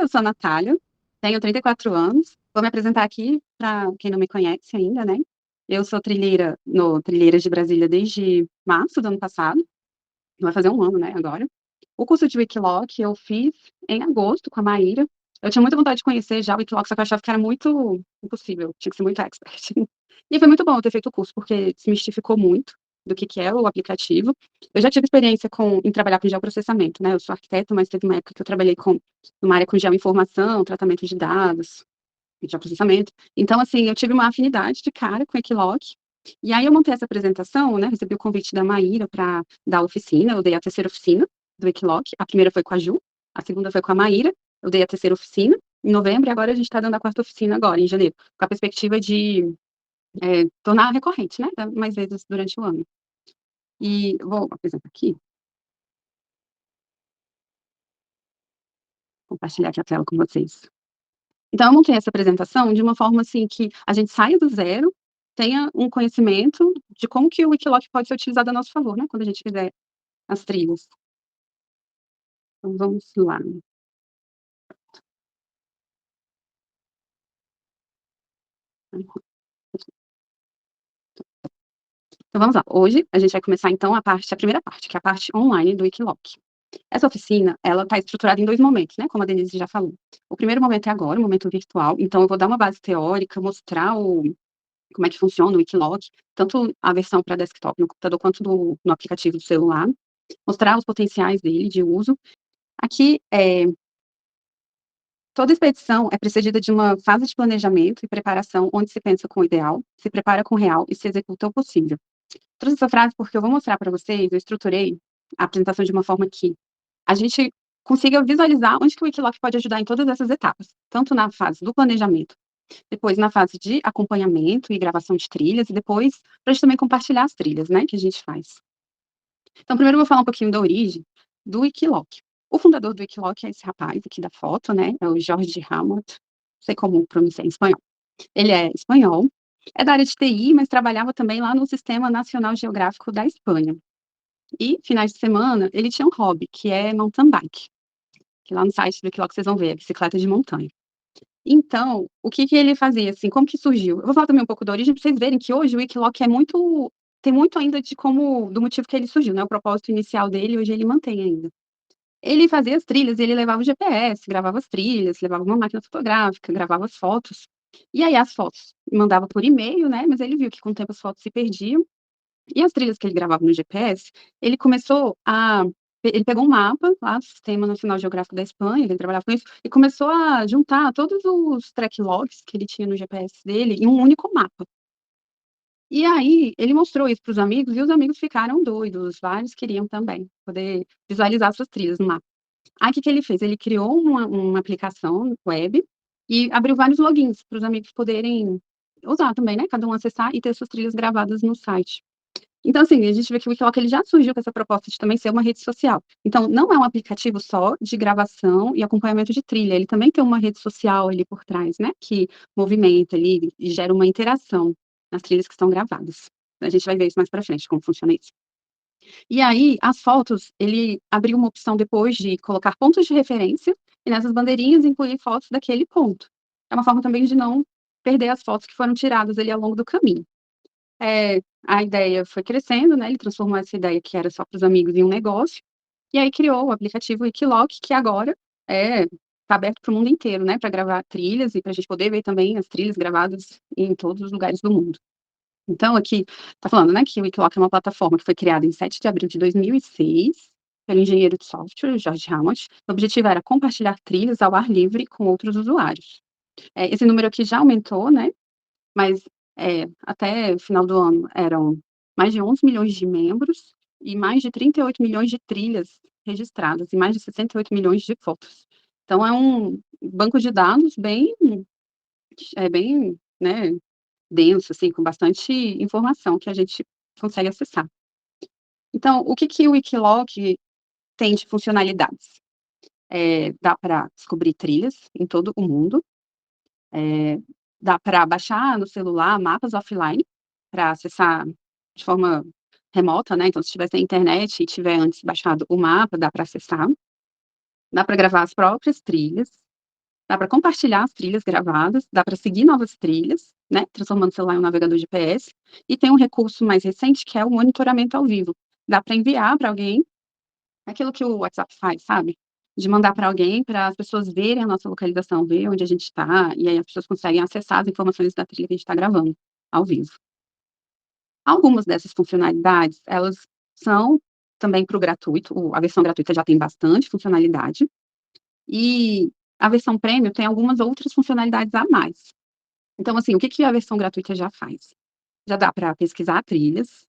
eu sou a Natália, tenho 34 anos. Vou me apresentar aqui para quem não me conhece ainda, né. Eu sou trilheira no Trilheiras de Brasília desde março do ano passado, vai fazer 1 ano, né, agora. O curso de Wikiloc eu fiz em agosto com a Maíra. Eu tinha muita vontade de conhecer já o Wikiloc, só que eu achava que era muito impossível, tinha que ser muito expert. E foi muito bom eu ter feito o curso, porque desmistificou muito do que é o aplicativo. Eu já tive experiência em trabalhar com geoprocessamento, né, eu sou arquiteta, mas teve uma época que eu trabalhei numa área com geoinformação, tratamento de dados, geoprocessamento. Então, assim, eu tive uma afinidade de cara com o Wikiloc, e aí eu montei essa apresentação, né, recebi o convite da Maíra para dar a oficina, eu dei a terceira oficina do Wikiloc, a primeira foi com a Ju, a segunda foi com a Maíra, eu dei a terceira oficina em novembro e agora a gente está dando a quarta oficina agora, em janeiro, com a perspectiva de tornar recorrente, né, mais vezes durante o ano. E vou apresentar aqui, compartilhar aqui a tela com vocês. Então eu montei essa apresentação de uma forma, assim, que a gente saia do zero, tenha um conhecimento de como que o Wikiloc pode ser utilizado a nosso favor, né, quando a gente fizer as trilhas. Então vamos lá. Então vamos lá, hoje a gente vai começar então a primeira parte, que é a parte online do Wikiloc. Essa oficina, ela está estruturada em 2 momentos, né, como a Denise já falou. O primeiro momento é agora, o momento virtual, então eu vou dar uma base teórica, mostrar como é que funciona o Wikiloc, tanto a versão para desktop no computador, quanto no aplicativo do celular, mostrar os potenciais dele de uso. Aqui, toda expedição é precedida de uma fase de planejamento e preparação, onde se pensa com o ideal, se prepara com o real e se executa o possível. Trouxe essa frase porque eu vou mostrar para vocês, eu estruturei a apresentação de uma forma que a gente consiga visualizar onde que o Wikiloc pode ajudar em todas essas etapas, tanto na fase do planejamento, depois na fase de acompanhamento e gravação de trilhas, e depois para a gente também compartilhar as trilhas, né, que a gente faz. Então, primeiro eu vou falar um pouquinho da origem do Wikiloc. O fundador do Wikiloc é esse rapaz aqui da foto, né, é o Jorge Hamot, não sei como pronunciar em espanhol. Ele é espanhol, é da área de TI, mas trabalhava também lá no Sistema Nacional Geográfico da Espanha. E, finais de semana, ele tinha um hobby, que é mountain bike, que lá no site do Wikiloc vocês vão ver, é bicicleta de montanha. Então, o que que ele fazia, assim, como que surgiu? Eu vou falar também um pouco da origem pra vocês verem que hoje o Wikiloc tem muito ainda do motivo que ele surgiu, né, o propósito inicial dele, hoje ele mantém ainda. Ele fazia as trilhas e ele levava o GPS, gravava as trilhas, levava uma máquina fotográfica, gravava as fotos, e aí as fotos mandava por e-mail, né, mas ele viu que com o tempo as fotos se perdiam, e as trilhas que ele gravava no GPS, ele começou a ele pegou um mapa lá do Sistema Nacional Geográfico da Espanha, ele trabalhava com isso, e começou a juntar todos os track logs que ele tinha no GPS dele em um único mapa. E aí, ele mostrou isso para os amigos e os amigos ficaram doidos, vários queriam também poder visualizar suas trilhas no mapa. Aí, o que que ele fez? Ele criou uma aplicação web e abriu vários logins para os amigos poderem usar também, né, cada um acessar e ter suas trilhas gravadas no site. Então, assim, a gente vê que o Wikiloc ele já surgiu com essa proposta de também ser uma rede social. Então, não é um aplicativo só de gravação e acompanhamento de trilha, ele também tem uma rede social ali por trás, né, que movimenta ali e gera uma interação nas trilhas que estão gravadas. A gente vai ver isso mais pra frente, como funciona isso. E aí, as fotos, ele abriu uma opção depois de colocar pontos de referência e nessas bandeirinhas incluir fotos daquele ponto. É uma forma também de não perder as fotos que foram tiradas ali ao longo do caminho. A ideia foi crescendo, né, ele transformou essa ideia que era só para os amigos em um negócio, e aí criou o aplicativo Wikiloc, que agora tá aberto para o mundo inteiro, né, para gravar trilhas e para a gente poder ver também as trilhas gravadas em todos os lugares do mundo. Então aqui tá falando, né, que o Wikiloc é uma plataforma que foi criada em 7 de abril de 2006 pelo engenheiro de software Jorge Hamot. O objetivo era compartilhar trilhas ao ar livre com outros usuários. Esse número aqui já aumentou, né, mas, até o final do ano eram mais de 11 milhões de membros e mais de 38 milhões de trilhas registradas e mais de 68 milhões de fotos. Então é um banco de dados bem, né, denso, assim, com bastante informação que a gente consegue acessar. Então, o que que o Wikiloc tem de funcionalidades? Dá para descobrir trilhas em todo o mundo, eh, dá para baixar no celular mapas offline, para acessar de forma remota, né, então se tiver sem internet e tiver antes baixado o mapa, dá para acessar. Dá para gravar as próprias trilhas, Dá para compartilhar as trilhas gravadas, dá para seguir novas trilhas, né, transformando o celular em um navegador GPS, e tem um recurso mais recente que é o monitoramento ao vivo. Dá para enviar para alguém aquilo que o WhatsApp faz, sabe? De mandar para alguém, para as pessoas verem a nossa localização, ver onde a gente está, e aí as pessoas conseguem acessar as informações da trilha que a gente está gravando ao vivo. Algumas dessas funcionalidades, elas são também para o gratuito, a versão gratuita já tem bastante funcionalidade, e a versão premium tem algumas outras funcionalidades a mais. Então, assim, o que que a versão gratuita já faz? Já dá para pesquisar trilhas,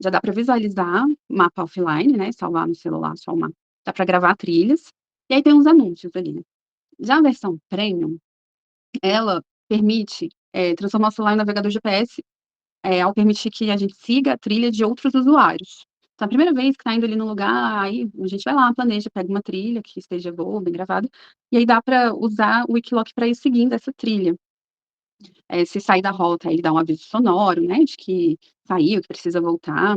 já dá para visualizar mapa offline, né, salvar no celular só o mapa, dá para gravar trilhas, e aí tem uns anúncios ali, né. Já a versão premium, ela permite, transformar o celular em navegador GPS, ao permitir que a gente siga a trilha de outros usuários. Então, a primeira vez que tá indo ali no lugar, aí a gente vai lá, planeja, pega uma trilha que esteja boa, bem gravada, e aí dá para usar o Wikiloc para ir seguindo essa trilha. Se sair da rota, ele dá um aviso sonoro, né, de que saiu, que precisa voltar.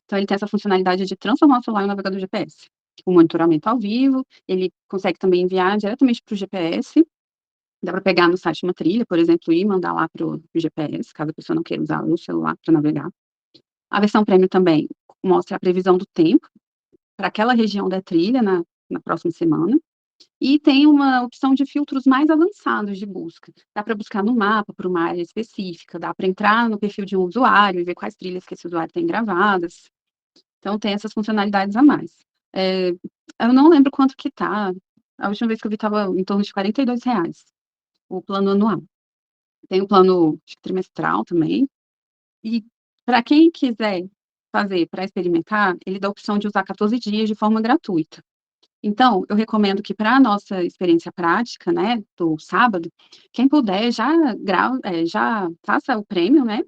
Então ele tem essa funcionalidade de transformar o celular em um navegador GPS. O monitoramento ao vivo, ele consegue também enviar diretamente para o GPS, dá para pegar no site uma trilha, por exemplo, e mandar lá para o GPS, caso a pessoa não queira usar o celular para navegar. A versão premium também mostra a previsão do tempo para aquela região da trilha na próxima semana. E tem uma opção de filtros mais avançados de busca. Dá para buscar no mapa por uma área específica, dá para entrar no perfil de um usuário e ver quais trilhas que esse usuário tem gravadas. Então tem essas funcionalidades a mais. Eu não lembro quanto que tá, a última vez que eu vi estava em torno de R$ 42, o plano anual. Tem o plano, acho que trimestral também, e para quem quiser fazer para experimentar, ele dá a opção de usar 14 dias de forma gratuita. Então, eu recomendo que para a nossa experiência prática, né, do sábado, quem puder já faça o prêmio, né,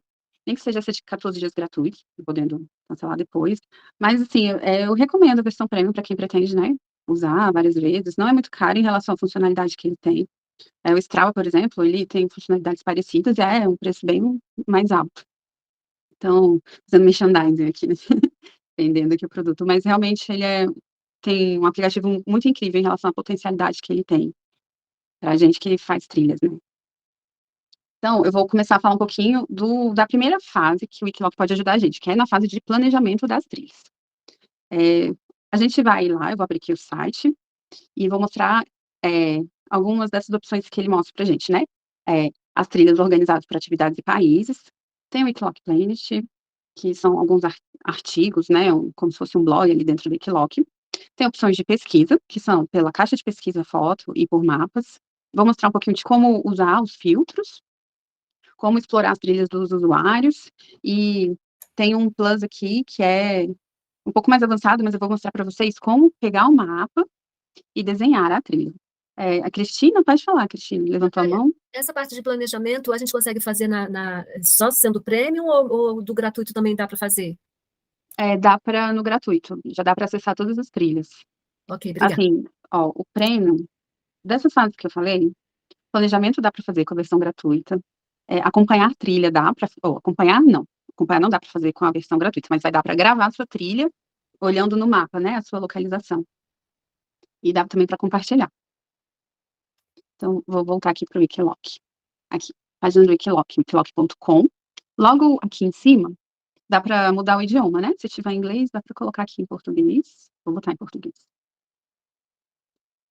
nem que seja esses 14 dias gratuitos, podendo cancelar depois. Mas, assim, eu recomendo a versão premium para quem pretende, né, usar várias vezes. Não é muito caro em relação à funcionalidade que ele tem. O Strava, por exemplo, ele tem funcionalidades parecidas e é um preço bem mais alto. Então, fazendo merchandising aqui, né, vendendo aqui o produto, mas realmente tem um aplicativo muito incrível em relação à potencialidade que ele tem, pra gente que faz trilhas, né. Então, eu vou começar a falar um pouquinho da primeira fase que o Wikiloc pode ajudar a gente, que é na fase de planejamento das trilhas. Eh, a gente vai lá, eu vou abrir aqui o site, e vou mostrar, algumas dessas opções que ele mostra pra gente, né. As trilhas organizadas por atividades e países, tem o Wikiloc Planet, que são alguns artigos, né, como se fosse um blog ali dentro do Wikiloc. Tem opções de pesquisa, que são pela caixa de pesquisa foto e por mapas. Vou mostrar um pouquinho de como usar os filtros, como explorar as trilhas dos usuários, e tem um plus aqui que é um pouco mais avançado, mas eu vou mostrar para vocês como pegar o mapa e desenhar a trilha. A Cristina, pode falar, Cristina, levantou a Natália, mão. essa parte de planejamento a gente consegue fazer só sendo premium ou do gratuito também dá para fazer? Dá para no gratuito, já dá para acessar todas as trilhas. Ok, obrigada. Assim, ó, o premium, dessas fases que eu falei, planejamento dá para fazer com a versão gratuita, acompanhar trilha dá para acompanhar não dá para fazer com a versão gratuita, mas vai dar para gravar a sua trilha, olhando no mapa, né, a sua localização. E dá também para compartilhar. Então, vou voltar aqui para o Wikiloc. Aqui, página do Wikiloc, wikiloc.com. Logo aqui em cima, dá para mudar o idioma, né, se tiver em inglês, dá para colocar aqui em português. Vou botar em português.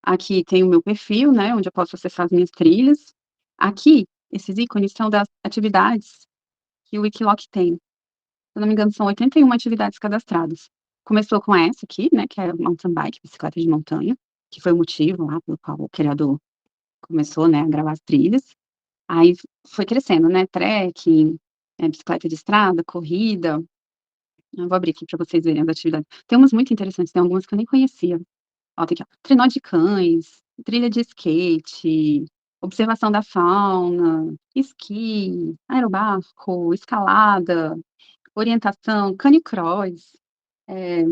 Aqui tem o meu perfil, né, onde eu posso acessar as minhas trilhas. Aqui, esses ícones são das atividades que o Wikiloc tem. Se eu não me engano, são 81 atividades cadastradas. Começou com essa aqui, né, que é mountain bike, bicicleta de montanha, que foi o motivo lá pelo qual o criador começou, né, a gravar as trilhas. Aí foi crescendo, né, trekking, bicicleta de estrada, corrida. Eu vou abrir aqui para vocês verem as atividades. Tem umas muito interessantes, tem algumas que eu nem conhecia. Ó, tem aqui, ó, trenó de cães, trilha de skate, observação da fauna, esqui, aerobarco, escalada, orientação, canicross, eh,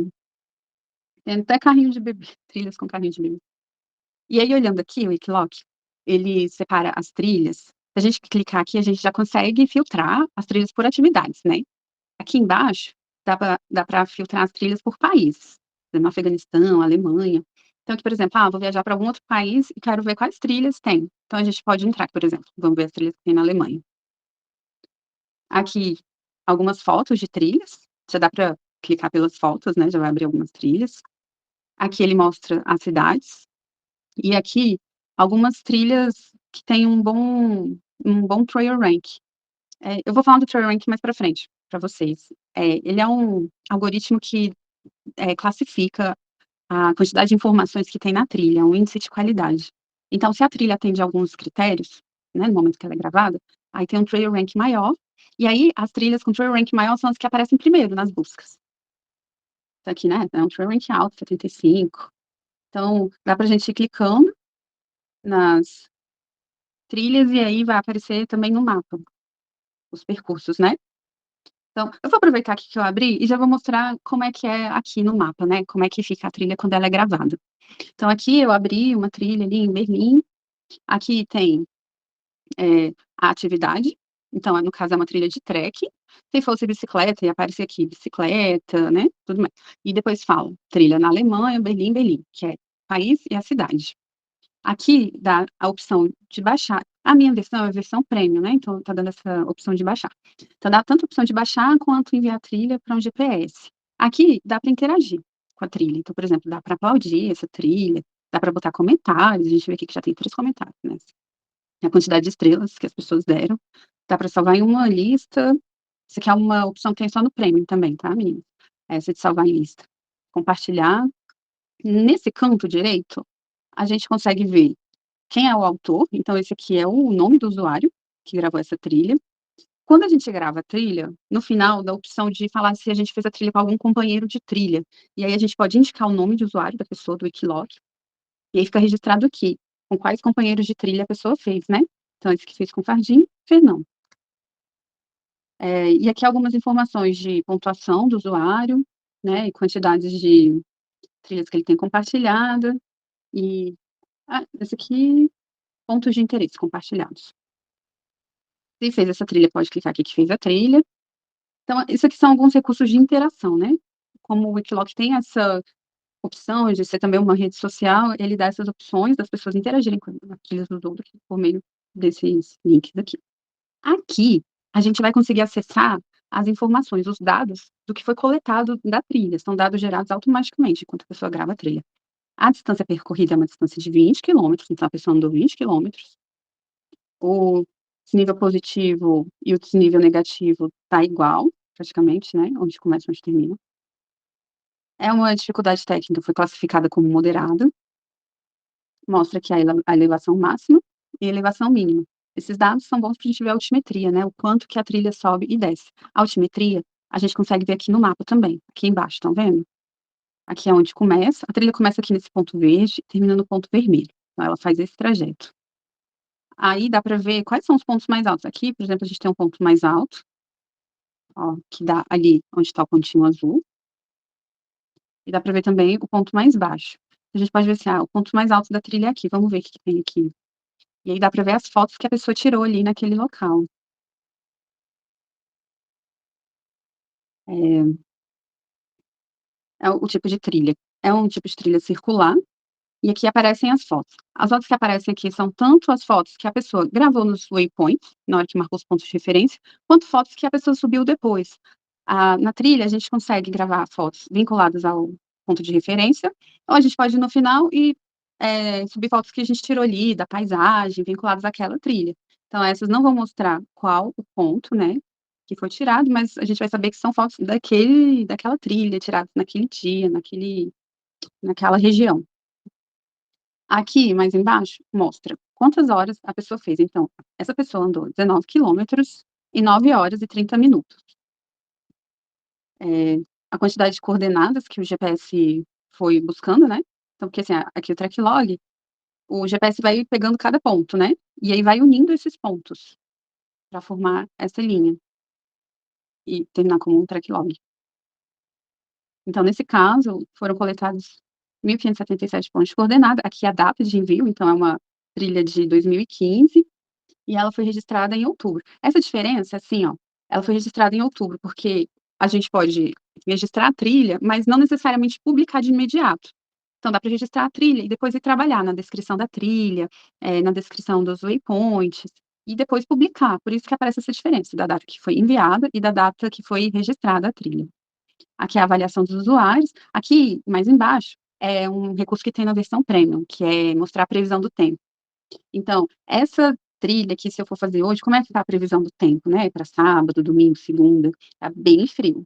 tem até carrinho de bebê, trilhas com carrinho de bebê. E aí, olhando aqui o Wikiloc, ele separa as trilhas. Se a gente clicar aqui, a gente já consegue filtrar as trilhas por atividades, né. Aqui embaixo, dá pra filtrar as trilhas por países, no Afeganistão, Alemanha. Então aqui, por exemplo, vou viajar para algum outro país e quero ver quais trilhas tem. Então a gente pode entrar aqui, por exemplo, vamos ver as trilhas que tem na Alemanha. Aqui, algumas fotos de trilhas, já dá para clicar pelas fotos, né, já vai abrir algumas trilhas. Aqui ele mostra as cidades, e aqui algumas trilhas que têm um bom trail rank. Eu vou falar do trail rank mais para frente, para vocês. Ele é um algoritmo que, classifica a quantidade de informações que tem na trilha, um índice de qualidade. Então, se a trilha atende a alguns critérios, né, no momento que ela é gravada, aí tem um trail rank maior, e aí as trilhas com trail rank maior são as que aparecem primeiro nas buscas. Então aqui, né, é um trail rank alto, 75. Então, dá pra gente ir clicando nas trilhas e aí vai aparecer também no mapa, os percursos, né. Então, eu vou aproveitar aqui que eu abri e já vou mostrar como é que é aqui no mapa, né, como é que fica a trilha quando ela é gravada. Então aqui eu abri uma trilha ali em Berlim, aqui tem, a atividade, então, no caso é uma trilha de trek, se fosse bicicleta ia aparecer aqui bicicleta, né, tudo mais. E depois fala, trilha na Alemanha, Berlim, Berlim, que é país e a cidade. Aqui dá a opção de baixar. A minha versão é a versão premium, né, então tá dando essa opção de baixar. Então dá tanto a opção de baixar quanto enviar a trilha para um GPS. Aqui dá para interagir com a trilha, então, por exemplo, dá para aplaudir essa trilha, dá para botar comentários, a gente vê aqui que já tem 3 comentários, né, a quantidade de estrelas que as pessoas deram. Dá para salvar em uma lista. Isso aqui é uma opção que tem só no premium também, tá, meninas? Essa de salvar em lista. Compartilhar. Nesse canto direito, a gente consegue ver quem é o autor, então esse aqui é o nome do usuário que gravou essa trilha. Quando a gente grava a trilha, no final dá a opção de falar se a gente fez a trilha com algum companheiro de trilha, e aí a gente pode indicar o nome de usuário da pessoa do Wikiloc, e aí fica registrado aqui, com quais companheiros de trilha a pessoa fez, né. Então esse que fez com Fardinho, Fernão. E aqui algumas informações de pontuação do usuário, né, e quantidades de trilhas que ele tem compartilhada, e esse aqui, pontos de interesse compartilhados. Se fez essa trilha, pode clicar aqui que fez a trilha. Então, isso aqui são alguns recursos de interação, né. Como o Wikiloc tem essa opção de ser também uma rede social, ele dá essas opções das pessoas interagirem com as trilhas dos outros por meio desses links aqui. Aqui, a gente vai conseguir acessar as informações, os dados do que foi coletado da trilha, são dados gerados automaticamente enquanto a pessoa grava a trilha. A distância percorrida é uma distância de 20 quilômetros, então a pessoa andou 20 quilômetros. O desnível positivo e o desnível negativo tá igual, praticamente, né, onde começa e onde termina. É uma dificuldade técnica, foi classificada como moderada. Mostra aqui a elevação máxima e a elevação mínima. Esses dados são bons para a gente ver a altimetria, né, o quanto que a trilha sobe e desce. A altimetria, a gente consegue ver aqui no mapa também, aqui embaixo, estão vendo? Aqui é onde começa, a trilha começa aqui nesse ponto verde, termina no ponto vermelho. Então ela faz esse trajeto. Aí dá para ver quais são os pontos mais altos. Aqui, por exemplo, a gente tem um ponto mais alto, ó, que dá ali onde está o pontinho azul. E dá para ver também o ponto mais baixo. A gente pode ver assim, o ponto mais alto da trilha é aqui, vamos ver o que que tem aqui. E aí dá pra ver as fotos que a pessoa tirou ali naquele local. É é o tipo de trilha. É um tipo de trilha circular, e aqui aparecem as fotos. As fotos que aparecem aqui são tanto as fotos que a pessoa gravou nos waypoints, na hora que marcou os pontos de referência, quanto fotos que a pessoa subiu depois. Na trilha, a gente consegue gravar fotos vinculadas ao ponto de referência, ou a gente pode ir no final e, subir fotos que a gente tirou ali, da paisagem, vinculadas àquela trilha. Então essas não vão mostrar qual o ponto, né, que foi tirado, mas a gente vai saber que são fotos daquela trilha, tiradas naquele dia, naquela região. Aqui, mais embaixo, mostra quantas horas a pessoa fez. Então, essa pessoa andou 19 quilômetros em 9 horas e 30 minutos. A quantidade de coordenadas que o GPS foi buscando, né. Então, porque assim, aqui o track log, o GPS vai pegando cada ponto, né, e aí vai unindo esses pontos, para formar essa linha, e terminar como um track log. Então, nesse caso, foram coletados 1.577 pontos de coordenada, aqui a data de envio, então é uma trilha de 2015, e ela foi registrada em outubro. Essa diferença, assim, ó, ela foi registrada em outubro, porque a gente pode registrar a trilha, mas não necessariamente publicar de imediato. Então dá para registrar a trilha e depois ir trabalhar na descrição da trilha, na descrição dos waypoints, e depois publicar. Por isso que aparece essa diferença da data que foi enviada e da data que foi registrada a trilha. Aqui é a avaliação dos usuários. Aqui, mais embaixo, é um recurso que tem na versão premium, que é mostrar a previsão do tempo. Então, essa trilha aqui, se eu for fazer hoje, como é que tá a previsão do tempo, né, para sábado, domingo, segunda? Tá bem frio.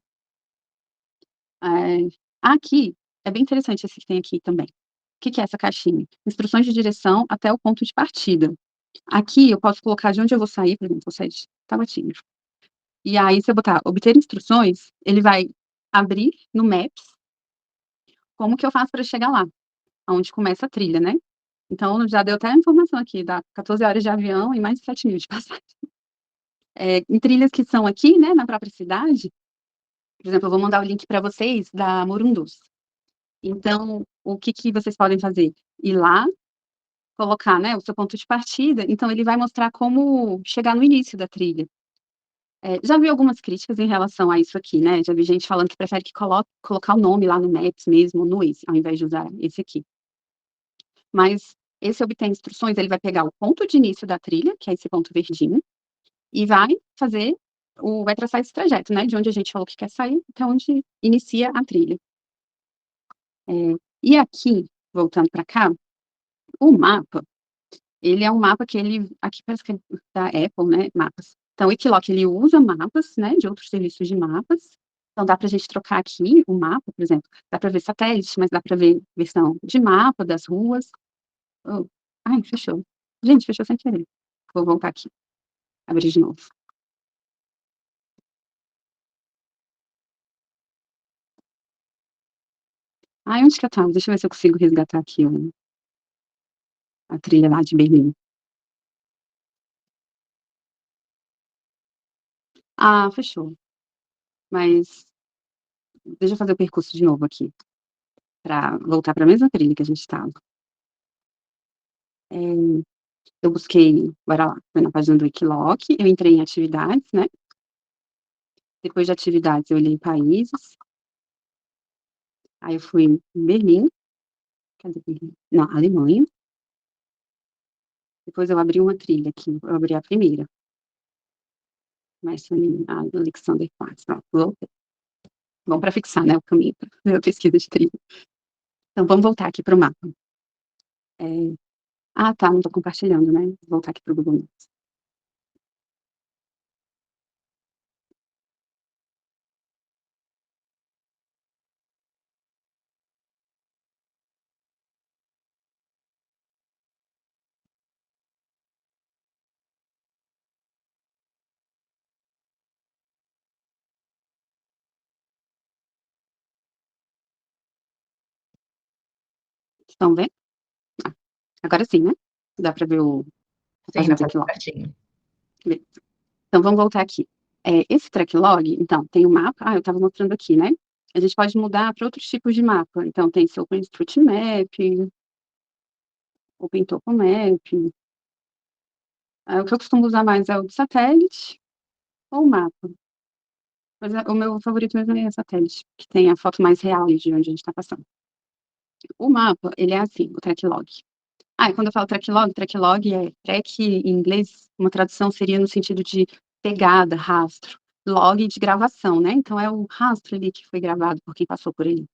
Aqui, é bem interessante esse que tem aqui também. O que que é essa caixinha? Instruções de direção até o ponto de partida. Aqui eu posso colocar de onde eu vou sair, por exemplo, vou sair de Tabatinga. E aí, se eu botar obter instruções, ele vai abrir no Maps como que eu faço para chegar lá, aonde começa a trilha, né. Então já deu até a informação aqui, dá 14 horas de avião e mais de 7.000 de passagem. Em trilhas que são aqui, né, na própria cidade, por exemplo, eu vou mandar o link para vocês da Morundus. Então, o que que vocês podem fazer? Ir lá, colocar, né, o seu ponto de partida, então ele vai mostrar como chegar no início da trilha. Já vi algumas críticas em relação a isso aqui, né, já vi gente falando que prefere que colocar o nome lá no Maps mesmo, no Waze, ao invés de usar esse aqui. Mas esse obter instruções, ele vai pegar o ponto de início da trilha, que é esse ponto verdinho, e vai traçar esse trajeto, né, de onde a gente falou que quer sair até onde inicia a trilha. E aqui, voltando para cá, o mapa, ele é um mapa que ele aqui parece que é da Apple, né, mapas. Então o Equiloc ele usa mapas, né, de outros serviços de mapas, então dá pra gente trocar aqui o mapa, por exemplo, dá pra ver satélite, mas dá pra ver versão de mapa das ruas. Hã, ai, fechou. Gente, fechou sem querer. Vou voltar aqui, abrir de novo. Ai, onde que eu estava? Deixa eu ver se eu consigo resgatar aqui a trilha lá de Berlim. Ah, fechou. Mas deixa eu fazer o percurso de novo aqui, pra voltar pra mesma trilha que a gente estava. Eu busquei bora lá, fui na página do Wikiloc, eu entrei em atividades, né, depois de atividades eu olhei países, aí eu fui em Berlim, cadê Berlim? Não, Alemanha, depois eu abri uma trilha aqui, eu abri a primeira, Meissen Alexanderplatz, pronto, voltei. Bom pra fixar, né, o caminho pra fazer a pesquisa de trilha. Então vamos voltar aqui para o mapa. Tá, não tô compartilhando, né, vou voltar aqui para o Google Maps. Estão vendo? Ah, agora sim, né? Dá pra ver a Sim, página dá do pra ver Tracklog. certinho. Beleza. Então vamos voltar aqui. Esse Tracklog, então, tem o mapa, eu estava mostrando aqui, né? A gente pode mudar para outros tipos de mapa. Então tem esse OpenStreetMap, OpenTopomap. O que eu costumo usar mais é o de satélite ou o mapa. Mas o meu favorito mesmo é satélite, que tem a foto mais real ali de onde a gente está passando. O mapa, ele é assim, o Tracklog. E quando eu falo tracklog é track em inglês, uma tradução seria no sentido de pegada, rastro, log de gravação, né, então é o rastro ali que foi gravado por quem passou por ali.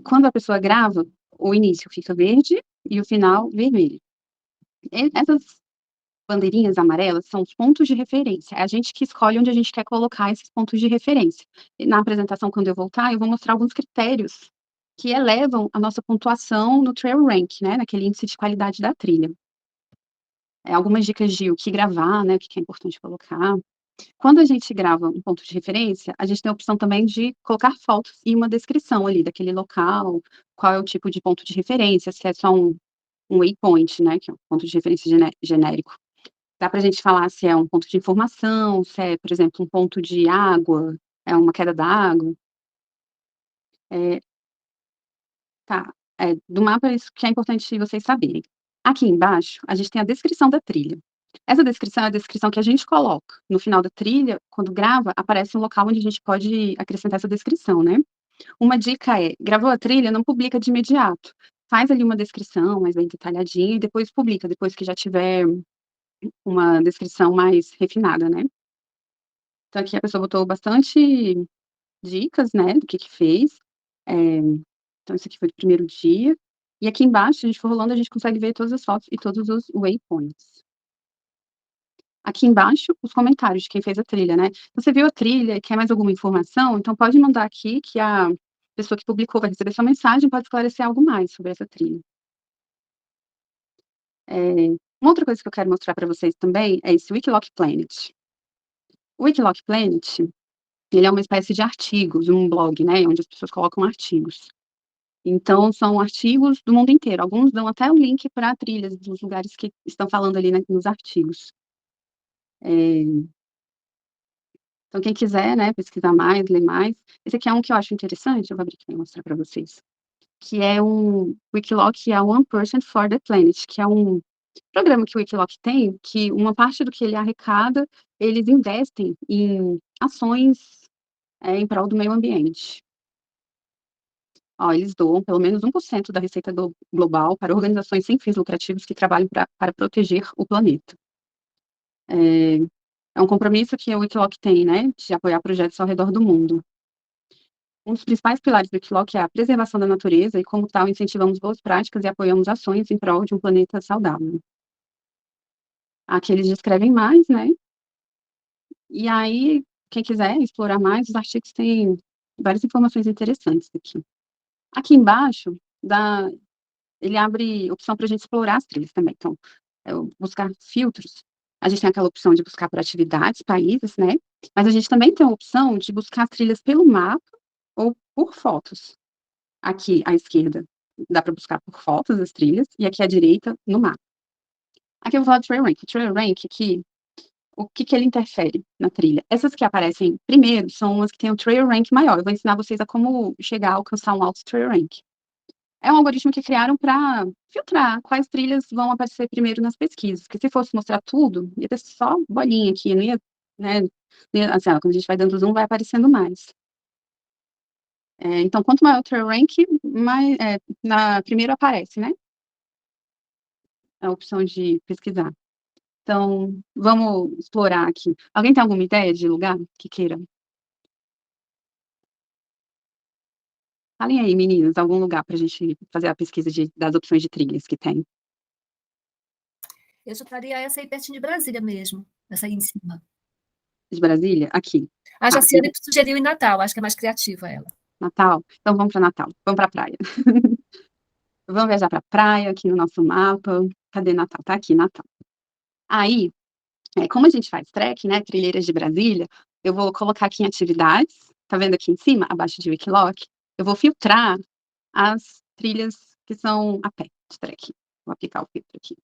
Quando a pessoa grava, o início fica verde e o final vermelho. Essas bandeirinhas amarelas são os pontos de referência, é a gente que escolhe onde a gente quer colocar esses pontos de referência. E na apresentação, quando eu voltar, eu vou mostrar alguns critérios que elevam a nossa pontuação no Trail Rank, né, naquele índice de qualidade da trilha. Algumas dicas de o que gravar, né, o que é importante colocar. Quando a gente grava um ponto de referência, a gente tem a opção também de colocar fotos e uma descrição ali daquele local, qual é o tipo de ponto de referência, se é só um waypoint, né, que é um ponto de referência genérico. Dá pra gente falar se é um ponto de informação, se é, por exemplo, um ponto de água, é uma queda d'água. Eh, tá, do mapa é isso que é importante vocês saberem. Aqui embaixo, a gente tem a descrição da trilha. Essa descrição é a descrição que a gente coloca. No final da trilha, quando grava, aparece um local onde a gente pode acrescentar essa descrição, né. Uma dica é, gravou a trilha, não publica de imediato. Faz ali uma descrição mais bem detalhadinha e depois publica, depois que já tiver uma descrição mais refinada, né. Então aqui a pessoa botou bastante dicas, né, do que fez. Então esse aqui foi do primeiro dia. E aqui embaixo, se a gente for rolando, a gente consegue ver todas as fotos e todos os waypoints. Aqui embaixo, os comentários de quem fez a trilha, né. Você viu a trilha e quer mais alguma informação, então pode mandar aqui que a pessoa que publicou vai receber sua mensagem, pode esclarecer algo mais sobre essa trilha. Uma outra coisa que eu quero mostrar para vocês também é esse Wikiloc Planet. O Wikiloc Planet, ele é uma espécie de artigos, um blog, né, onde as pessoas colocam artigos. Então são artigos do mundo inteiro, alguns dão até o link para trilhas dos lugares que estão falando ali, né, nos artigos. Então quem quiser, né, pesquisar mais, ler mais, esse aqui é um que eu acho interessante, eu vou abrir aqui para mostrar para vocês, que é um Wikiloc é One Person for the Planet, que é um programa que o Wikiloc tem, que uma parte do que ele arrecada, eles investem em ações, em prol do meio ambiente. Ó, eles doam pelo menos 1% da receita global para organizações sem fins lucrativos que trabalham para proteger o planeta. É, é um compromisso que o Wikiloc tem, né, de apoiar projetos ao redor do mundo. Um dos principais pilares do Wikiloc é a preservação da natureza e, como tal, incentivamos boas práticas e apoiamos ações em prol de um planeta saudável. Aqui eles descrevem mais, né, e aí, quem quiser explorar mais, os artigos têm várias informações interessantes aqui. Aqui embaixo, ele abre opção para a gente explorar as trilhas também, então, buscar filtros, a gente tem aquela opção de buscar por atividades, países, né, mas a gente também tem a opção de buscar trilhas pelo mapa ou por fotos. Aqui à esquerda, dá para buscar por fotos as trilhas, e aqui à direita, no mapa. Aqui eu vou falar do Trail Rank. O Trail Rank aqui, o que que ele interfere na trilha? Essas que aparecem primeiro são as que têm o Trail Rank maior. Eu vou ensinar vocês a como chegar a alcançar um alto Trail Rank. É um algoritmo que criaram para filtrar quais trilhas vão aparecer primeiro nas pesquisas, porque se fosse mostrar tudo, ia ter só bolinha aqui, não ia, né, assim, ó, quando a gente vai dando zoom, vai aparecendo mais. Então, quanto maior o Trail Rank, mais, na primeiro aparece, né, a opção de pesquisar. Então, vamos explorar aqui. Alguém tem alguma ideia de lugar que queira? Falem aí, meninas, algum lugar para a gente fazer a pesquisa das opções de trilhas que tem. Eu chutaria essa aí pertinho de Brasília mesmo, essa aí em cima. De Brasília? Aqui. A Tá, Jaciane sugeriu em Natal, acho que é mais criativa ela. Natal? Então vamos para Natal, vamos para a praia. Vamos viajar para a praia, aqui no nosso mapa. Cadê Natal? Tá aqui, Natal. Aí, como a gente faz trekking, né, trilheiras de Brasília, eu vou colocar aqui em atividades, tá vendo aqui em cima, abaixo de Wikiloc? Eu vou filtrar as trilhas que são a pé, de trekking. Vou aplicar o filtro aqui.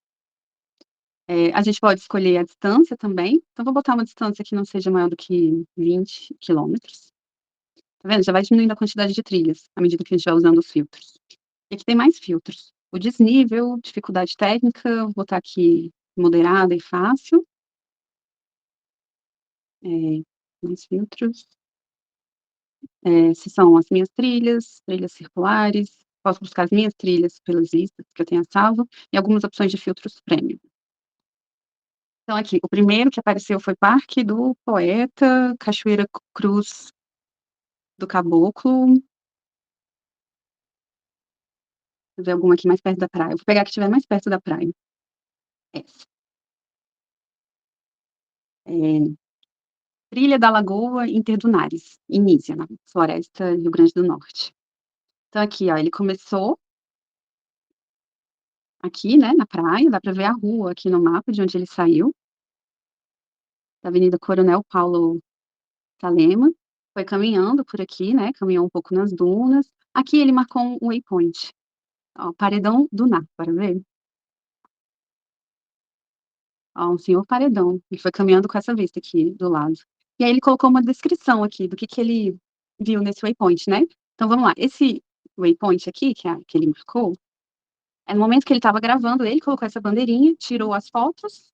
A gente pode escolher a distância também, então vou botar uma distância que não seja maior do que 20 quilômetros. Tá vendo? Já vai diminuindo a quantidade de trilhas, à medida que a gente vai usando os filtros. E aqui tem mais filtros. O desnível, dificuldade técnica, vou botar aqui moderada e fácil. Mais filtros. Se são as minhas trilhas, trilhas circulares, posso buscar as minhas trilhas pelas listas que eu tenha salvo, e algumas opções de filtros premium. Então aqui, o primeiro que apareceu foi Parque do Poeta, Cachoeira Cruz do Caboclo. Deixa eu ver alguma aqui mais perto da praia. Eu vou pegar a que estiver mais perto da praia. Essa. Trilha da Lagoa Interdunares, em Nísia, na floresta Rio Grande do Norte. Então aqui, ó, ele começou aqui, né, na praia, dá para ver a rua aqui no mapa de onde ele saiu, da Avenida Coronel Paulo Salema, foi caminhando por aqui, né, caminhou um pouco nas dunas. Aqui ele marcou um waypoint, ó, Paredão do Ná, bora ver? Ó, um senhor paredão, ele foi caminhando com essa vista aqui do lado. E aí ele colocou uma descrição aqui do que ele viu nesse waypoint, né. Então vamos lá, esse waypoint aqui, que ele marcou, no momento que ele estava gravando, ele colocou essa bandeirinha, tirou as fotos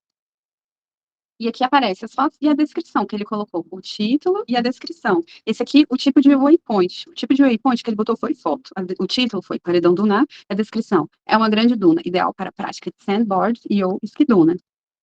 E aqui aparece as fotos e a descrição que ele colocou, o título e a descrição. Esse aqui, o tipo de waypoint. O tipo de waypoint que ele botou foi foto. O título foi Paredão Dunar, a descrição. É uma grande duna, ideal para a prática de sandboard e ou esquiduna.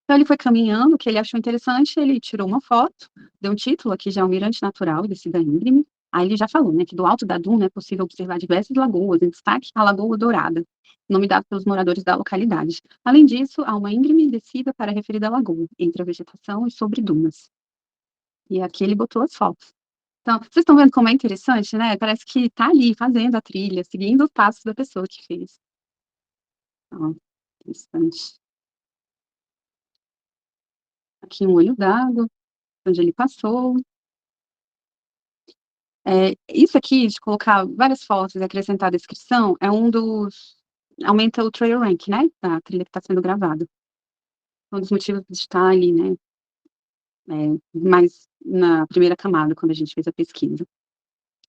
Então ele foi caminhando, o que ele achou interessante, ele tirou uma foto, deu um título, aqui já é um mirante natural, descida íngreme. Aí ele já falou, né, que do alto da duna é possível observar diversas lagoas, em destaque a Lagoa Dourada, nome dado pelos moradores da localidade. Além disso, há uma íngreme descida para a referida lagoa, entre a vegetação e sobre dunas. E aqui ele botou as fotos. Então, vocês estão vendo como é interessante, né? Parece que tá ali fazendo a trilha, seguindo os passos da pessoa que fez. Ó, interessante. Aqui um olho d'água, onde ele passou. Isso aqui, de colocar várias fotos e acrescentar a descrição, é um dos. Aumenta o trail rank, né? Da trilha que está sendo gravada. Um dos motivos de estar ali, né? Mais na primeira camada, quando a gente fez a pesquisa.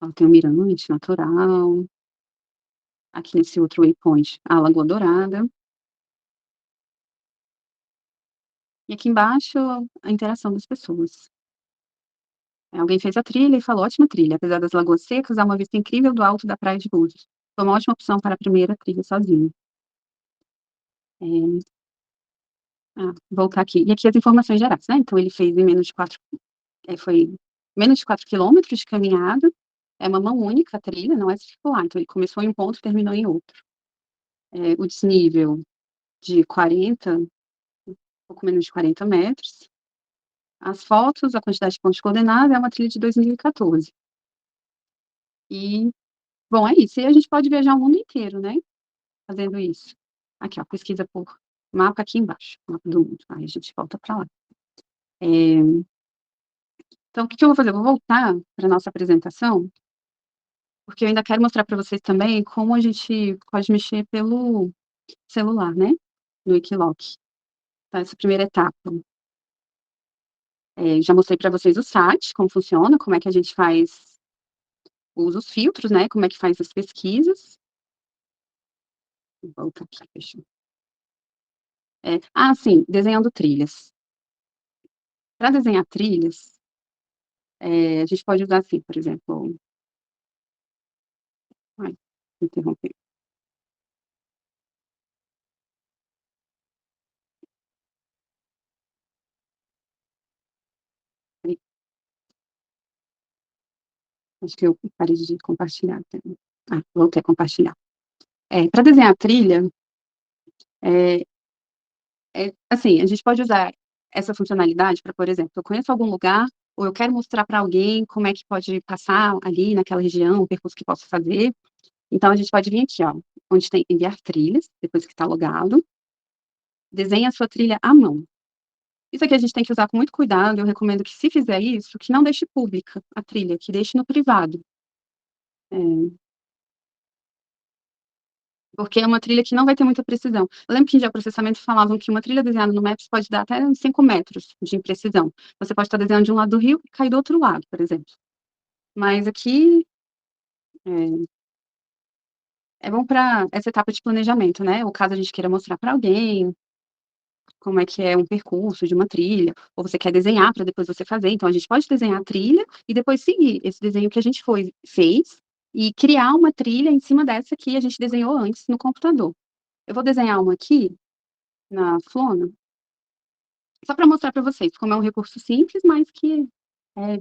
Ó, tem um mirante natural. Aqui nesse outro waypoint, a Lagoa Dourada. E aqui embaixo, a interação das pessoas. Alguém fez a trilha e falou: ótima trilha. Apesar das lagoas secas, há uma vista incrível do alto da Praia de Búzios. Foi uma ótima opção para a primeira trilha sozinho. É, voltar aqui. E aqui as informações gerais, né? Então, ele fez em menos de 4, foi menos de 4 quilômetros de caminhada. É uma mão única a trilha, não é circular. Então, ele começou em um ponto e terminou em outro. O desnível de 40, um pouco menos de 40 metros. As fotos, a quantidade de pontos coordenados é uma trilha de 2014. E, bom, é isso. E a gente pode viajar o mundo inteiro, né? Fazendo isso. Aqui, ó, pesquisa por mapa aqui embaixo, mapa do mundo. Aí a gente volta para lá. Então, o que que eu vou fazer? Eu vou voltar para nossa apresentação, porque eu ainda quero mostrar para vocês também como a gente pode mexer pelo celular, né? No Wikiloc. Então, essa primeira etapa. Já mostrei para vocês o site, como funciona, como é que a gente faz, usa os filtros, né? Como é que faz as pesquisas. Volta aqui, fechou. Sim, desenhando trilhas. Para desenhar trilhas, a gente pode usar assim, por exemplo. Ai, interrompi. Peraí, acho que eu parei de compartilhar. Voltei a compartilhar. Para desenhar a trilha, é, assim, a gente pode usar essa funcionalidade para, por exemplo, eu conheço algum lugar, ou eu quero mostrar para alguém como é que pode passar ali naquela região, o percurso que posso fazer. Então, a gente pode vir aqui, ó, onde tem enviar trilhas, depois que está logado, desenha a sua trilha à mão. Isso aqui a gente tem que usar com muito cuidado, eu recomendo que, se fizer isso, que não deixe pública a trilha, que deixe no privado. É, porque é uma trilha que não vai ter muita precisão. Eu lembro que em geoprocessamento falavam que uma trilha desenhada no Maps pode dar até uns 5 metros de imprecisão. Você pode estar desenhando de um lado do rio e cair do outro lado, por exemplo. Mas aqui é bom para essa etapa de planejamento, né? Ou caso a gente queira mostrar para alguém como é que é um percurso de uma trilha, ou você quer desenhar para depois você fazer. Então, a gente pode desenhar a trilha e depois seguir esse desenho que a gente fez e criar uma trilha em cima dessa que a gente desenhou antes no computador. Eu vou desenhar uma aqui na Flona, só para mostrar para vocês como é um recurso simples, mas que a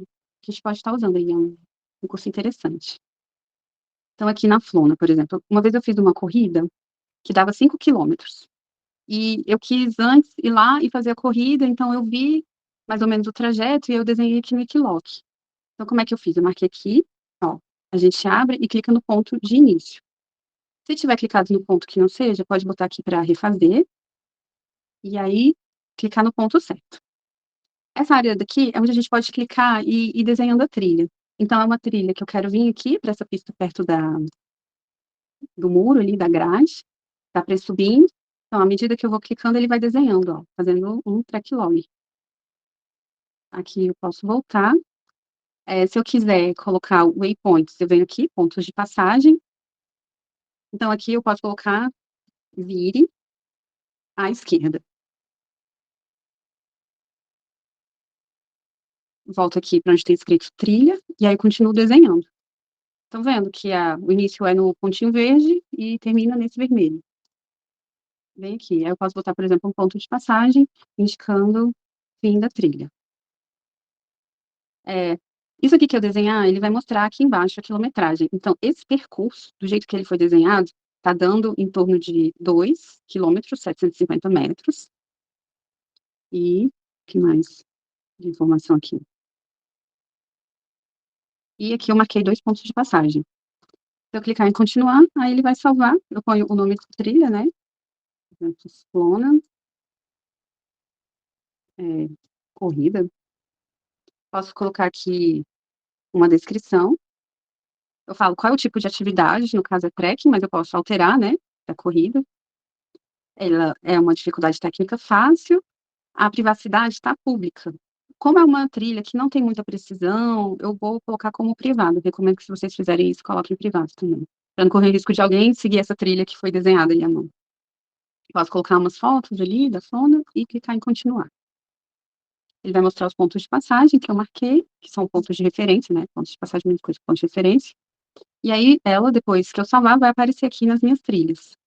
gente pode estar usando aí, é um recurso interessante. Então, aqui na Flona, por exemplo, uma vez eu fiz uma corrida que dava 5 quilômetros. E eu quis antes ir lá e fazer a corrida, então eu vi mais ou menos o trajeto e eu desenhei aqui no Wikiloc. Então, como é que eu fiz? Eu marquei aqui, ó, a gente abre e clica no ponto de início. Se tiver clicado no ponto que não seja, pode botar aqui para refazer, e aí clicar no ponto certo. Essa área daqui é onde a gente pode clicar e ir desenhando a trilha. Então, é uma trilha que eu quero vir aqui para essa pista perto do muro ali, da grade, dá para ir subindo. Então, à medida que eu vou clicando, ele vai desenhando, ó, fazendo um track log. Aqui eu posso voltar. Se eu quiser colocar waypoints, eu venho aqui, pontos de passagem. Então, aqui eu posso colocar vire à esquerda. volto aqui para onde tem escrito trilha, e aí eu continuo desenhando. Estão vendo que o início é no pontinho verde e termina nesse vermelho. Vem aqui, aí eu posso botar, por exemplo, um ponto de passagem, indicando fim da trilha. Isso aqui que eu desenhar, ele vai mostrar aqui embaixo a quilometragem. Então, esse percurso, do jeito que ele foi desenhado, está dando em torno de 2 quilômetros, 750 metros. E, o que mais de informação aqui? E aqui eu marquei 2 pontos de passagem. Se eu clicar em continuar, aí ele vai salvar, eu ponho o nome da trilha, né, Pamplona, corrida. Posso colocar aqui uma descrição. Eu falo qual é o tipo de atividade, no caso é trekking, mas eu posso alterar, né, da corrida. Ela é uma dificuldade técnica fácil, a privacidade está pública. Como é uma trilha que não tem muita precisão, eu vou colocar como privado. Recomendo que se vocês fizerem isso, coloquem privado também, para não correr risco de alguém seguir essa trilha que foi desenhada ali à mão. Posso colocar umas fotos ali da zona e clicar em continuar. Ele vai mostrar os pontos de passagem que eu marquei, que são pontos de referência, né? Pontos de passagem, mesma coisa, pontos de referência. E aí, ela, depois que eu salvar, vai aparecer aqui nas minhas trilhas.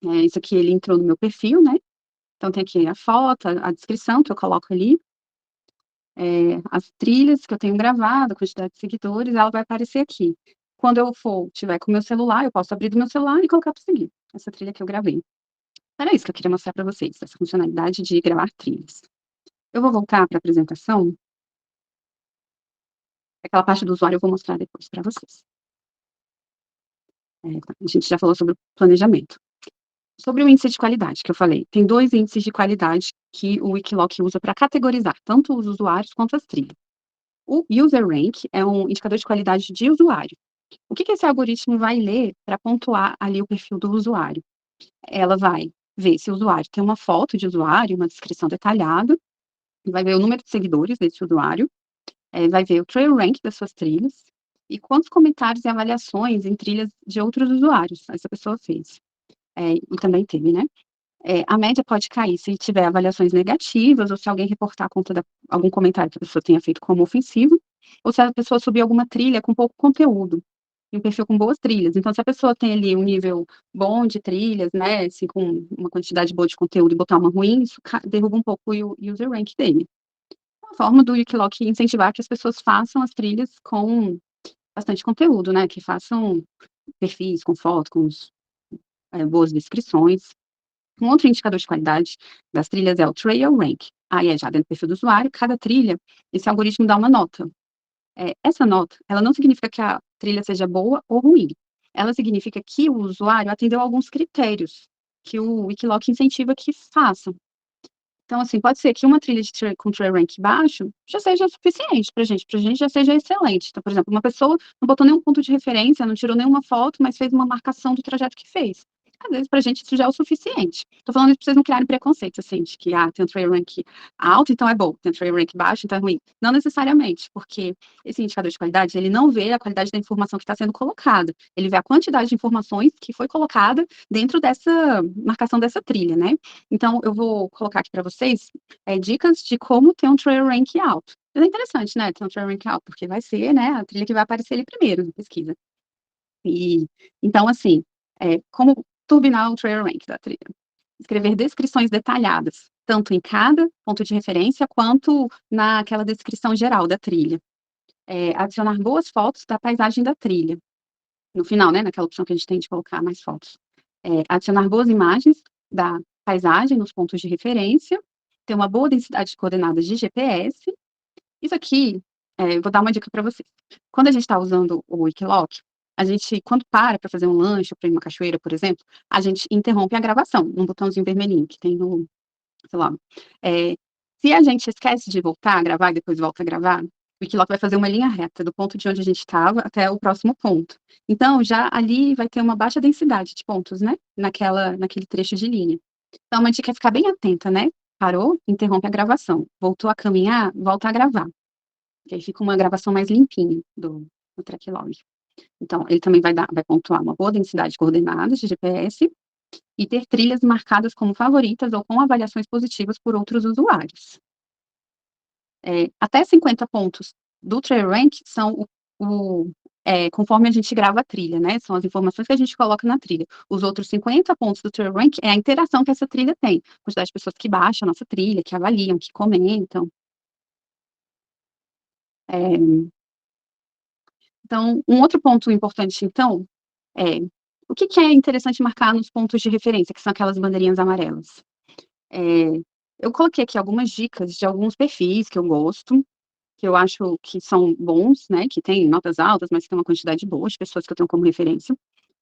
Isso aqui, ele entrou no meu perfil, né? Então, tem aqui a foto, a descrição que eu coloco ali, as trilhas que eu tenho gravado, a quantidade de seguidores, ela vai aparecer aqui. Quando eu tiver com o meu celular, eu posso abrir do meu celular e colocar para seguir essa trilha que eu gravei. Era isso que eu queria mostrar para vocês, essa funcionalidade de gravar trilhas. Eu vou voltar para a apresentação. Aquela parte do usuário eu vou mostrar depois para vocês. A gente já falou sobre o planejamento. Sobre o índice de qualidade, que eu falei, tem 2 índices de qualidade que o Wikiloc usa para categorizar tanto os usuários quanto as trilhas. O User Rank é um indicador de qualidade de usuário. O que esse algoritmo vai ler para pontuar ali o perfil do usuário? Ela vai ver se o usuário tem uma foto de usuário, uma descrição detalhada, vai ver o número de seguidores desse usuário, vai ver o trail rank das suas trilhas e quantos comentários e avaliações em trilhas de outros usuários essa pessoa fez. E também teve, né? A média pode cair se tiver avaliações negativas ou se alguém reportar conta algum comentário que a pessoa tenha feito como ofensivo, ou se a pessoa subir alguma trilha com pouco conteúdo, e um perfil com boas trilhas. Então, se a pessoa tem ali um nível bom de trilhas, né, assim, com uma quantidade boa de conteúdo e botar uma ruim, isso derruba um pouco o user rank dele. Uma forma do Wikiloc incentivar que as pessoas façam as trilhas com bastante conteúdo, né, que façam perfis com fotos, boas descrições. Um outro indicador de qualidade das trilhas é o Trail Rank. Aí já dentro do perfil do usuário, cada trilha, esse algoritmo dá uma nota. Essa nota, ela não significa que a trilha seja boa ou ruim. Ela significa que o usuário atendeu a alguns critérios que o Wikiloc incentiva que façam. Então, assim, pode ser que uma trilha com trail rank baixo já seja suficiente para gente já seja excelente. Então, por exemplo, uma pessoa não botou nenhum ponto de referência, não tirou nenhuma foto, mas fez uma marcação do trajeto que fez. Às vezes, pra gente, isso já é o suficiente. Tô falando isso pra vocês não criarem preconceito, assim, de que, tem um trail rank alto, então é bom, tem um trail rank baixo, então é ruim. Não necessariamente, porque esse indicador de qualidade, ele não vê a qualidade da informação que está sendo colocada, ele vê a quantidade de informações que foi colocada dentro dessa marcação dessa trilha, né? Então, eu vou colocar aqui para vocês dicas de como ter um trail rank alto. É interessante, né, ter um trail rank alto, porque vai ser, né, a trilha que vai aparecer ali primeiro na pesquisa. Então, assim, como turbinar o trail rank da trilha? Escrever descrições detalhadas, tanto em cada ponto de referência, quanto naquela descrição geral da trilha. Adicionar boas fotos da paisagem da trilha. No final, né, naquela opção que a gente tem de colocar mais fotos. Adicionar boas imagens da paisagem nos pontos de referência, ter uma boa densidade de coordenadas de GPS. Isso aqui, eu vou dar uma dica para vocês. Quando a gente está usando o Wikiloc, a gente, quando para fazer um lanche ou para ir numa cachoeira, por exemplo, a gente interrompe a gravação, num botãozinho vermelhinho que tem no, sei lá. Se a gente esquece de voltar a gravar e depois volta a gravar, o Wikiloc vai fazer uma linha reta do ponto de onde a gente estava até o próximo ponto. Então, já ali vai ter uma baixa densidade de pontos, né? Naquele trecho de linha. Então, uma dica é ficar bem atenta, né? Parou, interrompe a gravação. Voltou a caminhar, volta a gravar. Que aí fica uma gravação mais limpinha do track log. Então, ele também vai pontuar uma boa densidade de coordenadas de GPS e ter trilhas marcadas como favoritas ou com avaliações positivas por outros usuários. Até 50 pontos do Trail Rank são conforme a gente grava a trilha, né? São as informações que a gente coloca na trilha. Os outros 50 pontos do Trail Rank é a interação que essa trilha tem. A quantidade de pessoas que baixam a nossa trilha, que avaliam, que comentam. Então, um outro ponto importante, então, é o que é interessante marcar nos pontos de referência, que são aquelas bandeirinhas amarelas. Eu coloquei aqui algumas dicas de alguns perfis que eu gosto, que eu acho que são bons, né, que têm notas altas, mas que tem uma quantidade boa de pessoas que eu tenho como referência.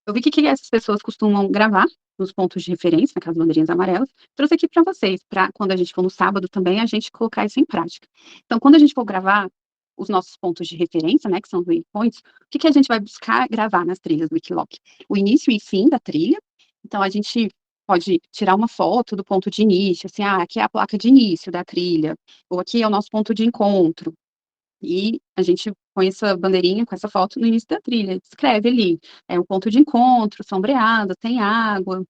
Eu vi que essas pessoas costumam gravar nos pontos de referência, naquelas bandeirinhas amarelas. Trouxe aqui para vocês, para quando a gente for no sábado também, a gente colocar isso em prática. Então, quando a gente for gravar os nossos pontos de referência, né, que são os waypoints, o que a gente vai buscar gravar nas trilhas do Wikiloc? O início e fim da trilha. Então, a gente pode tirar uma foto do ponto de início, assim, aqui é a placa de início da trilha, ou aqui é o nosso ponto de encontro. E a gente põe essa bandeirinha com essa foto no início da trilha, escreve ali, é um ponto de encontro, sombreado, tem água.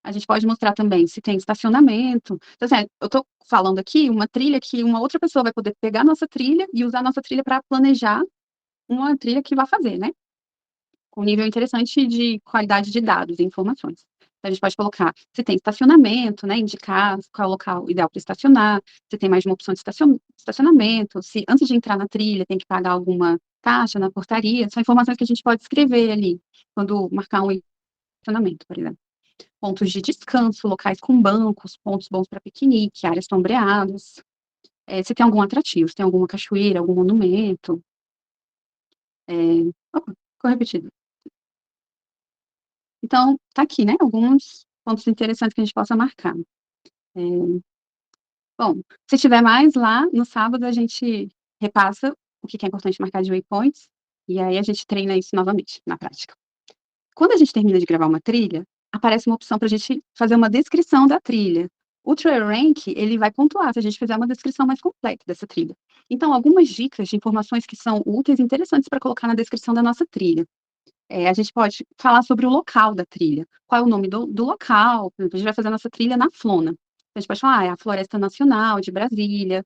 A gente pode mostrar também se tem estacionamento. Então, assim, eu estou falando aqui uma trilha que uma outra pessoa vai poder pegar a nossa trilha e usar a nossa trilha para planejar uma trilha que vai fazer, né? Com nível interessante de qualidade de dados e informações. Então, a gente pode colocar se tem estacionamento, né, indicar qual é o local ideal para estacionar, se tem mais de uma opção de estacionamento, se antes de entrar na trilha tem que pagar alguma taxa na portaria, são informações que a gente pode escrever ali, quando marcar um estacionamento, por exemplo. Pontos de descanso, locais com bancos, pontos bons para piquenique, áreas sombreadas, se tem algum atrativo, se tem alguma cachoeira, algum monumento. Opa, ficou repetido. Então, tá aqui, né, alguns pontos interessantes que a gente possa marcar. Bom, se tiver mais lá, no sábado a gente repassa o que é importante marcar de waypoints, e aí a gente treina isso novamente, na prática. Quando a gente termina de gravar uma trilha, aparece uma opção para a gente fazer uma descrição da trilha. O Trail Rank, ele vai pontuar se a gente fizer uma descrição mais completa dessa trilha. Então, algumas dicas de informações que são úteis e interessantes para colocar na descrição da nossa trilha. A gente pode falar sobre o local da trilha. Qual é o nome do local? Por exemplo, a gente vai fazer a nossa trilha na Flona. A gente pode falar, é a Floresta Nacional de Brasília,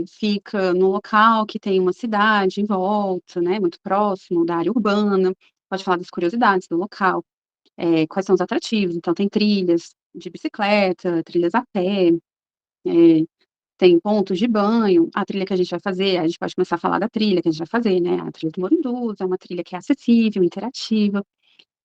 fica no local que tem uma cidade em volta, né, muito próximo da área urbana. Pode falar das curiosidades do local, quais são os atrativos. Então, tem trilhas de bicicleta, trilhas a pé, tem pontos de banho, a trilha que a gente vai fazer, a gente pode começar a falar da trilha que a gente vai fazer, né, a trilha do Morunduza, é uma trilha que é acessível, interativa.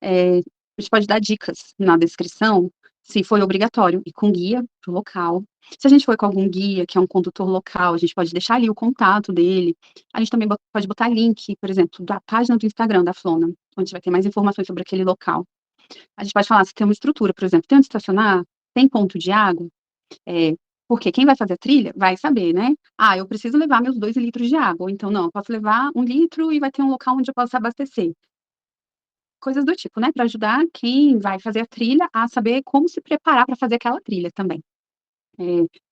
A gente pode dar dicas na descrição, se foi obrigatório ir com guia para o local. Se a gente for com algum guia, que é um condutor local, a gente pode deixar ali o contato dele. A gente também pode botar link, por exemplo, da página do Instagram da Flona, onde vai ter mais informações sobre aquele local. A gente pode falar se tem uma estrutura, por exemplo, tem onde estacionar, tem ponto de água, porque quem vai fazer a trilha vai saber, né? Eu preciso levar meus 2 litros de água, ou então não, eu posso levar 1 litro e vai ter um local onde eu posso abastecer. Coisas do tipo, né, para ajudar quem vai fazer a trilha a saber como se preparar para fazer aquela trilha também.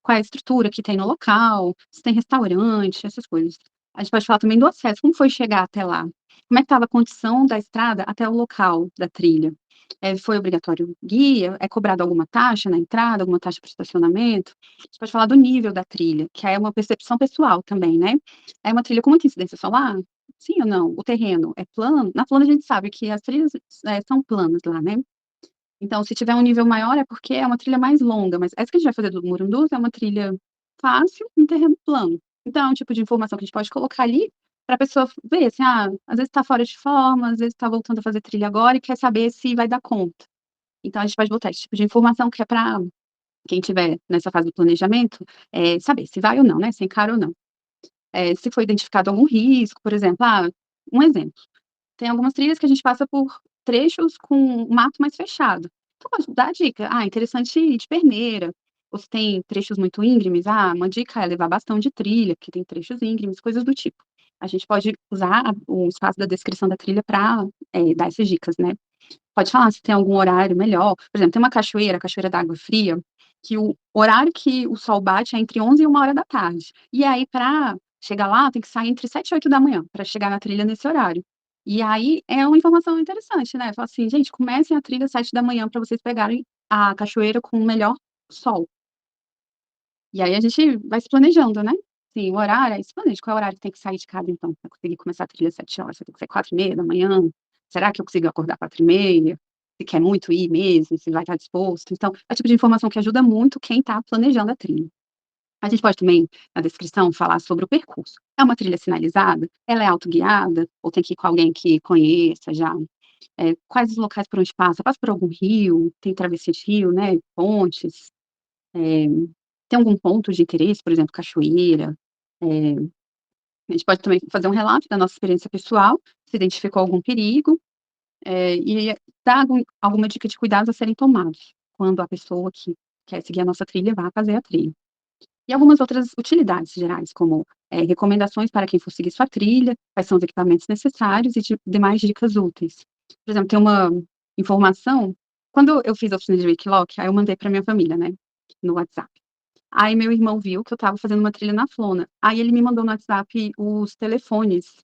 Qual é a estrutura que tem no local, se tem restaurante, essas coisas. A gente pode falar também do acesso, como foi chegar até lá? Como é que estava a condição da estrada até o local da trilha? Foi obrigatório guia? É cobrado alguma taxa na entrada, alguma taxa para estacionamento? A gente pode falar do nível da trilha, que é uma percepção pessoal também, né. É uma trilha com muita incidência solar? Sim ou não? O terreno é plano? Na plana a gente sabe que as trilhas, são planas lá, né. Então, se tiver um nível maior é porque é uma trilha mais longa, mas essa que a gente vai fazer do Morunduza é uma trilha fácil, em terreno plano. Então, é um tipo de informação que a gente pode colocar ali para a pessoa ver, assim, às vezes está fora de forma, às vezes está voltando a fazer trilha agora e quer saber se vai dar conta. Então, a gente pode botar esse tipo de informação que é para quem estiver nessa fase do planejamento, saber se vai ou não, né, se encara ou não. Se foi identificado algum risco, por exemplo, um exemplo. Tem algumas trilhas que a gente passa por trechos com mato mais fechado. Então pode dar a dica, interessante ir de perneira, ou se tem trechos muito íngremes, uma dica é levar bastão de trilha, porque tem trechos íngremes, coisas do tipo. A gente pode usar o espaço da descrição da trilha para dar essas dicas, né. Pode falar se tem algum horário melhor, por exemplo, tem uma cachoeira, a Cachoeira da Água Fria, que o horário que o sol bate é entre 11 e 13h. E aí para chegar lá tem que sair entre 7 e 8 da manhã, para chegar na trilha nesse horário. E aí é uma informação interessante, né, fala assim: "Gente, comecem a trilha às 7 da manhã para vocês pegarem a cachoeira com o melhor sol". E aí a gente vai se planejando, né. Sim, o horário, aí se planeja qual é o horário que tem que sair de casa então, para conseguir começar a trilha às 7 horas, você tem que sair 4h30 da manhã. Será que eu consigo acordar 4h30? Se quer muito ir mesmo, se vai estar disposto, então, é o tipo de informação que ajuda muito quem está planejando a trilha. A gente pode também, na descrição, falar sobre o percurso. É uma trilha sinalizada? Ela é autoguiada? Ou tem que ir com alguém que conheça já? Quais os locais por onde passa? Passa por algum rio? Tem travessia de rio, né, pontes? Eh, Tem algum ponto de interesse, por exemplo, cachoeira? Eh, a gente pode também fazer um relato da nossa experiência pessoal, se identificou algum perigo, e dar alguma dica de cuidados a serem tomados, quando a pessoa que quer seguir a nossa trilha vai fazer a trilha. E algumas outras utilidades gerais, como, recomendações para quem for seguir sua trilha, quais são os equipamentos necessários e demais dicas úteis. Por exemplo, tem uma informação quando eu fiz a oficina de Wikiloc, aí eu mandei para minha família, né, no WhatsApp. Aí meu irmão viu que eu estava fazendo uma trilha na Flona, aí ele me mandou no WhatsApp os telefones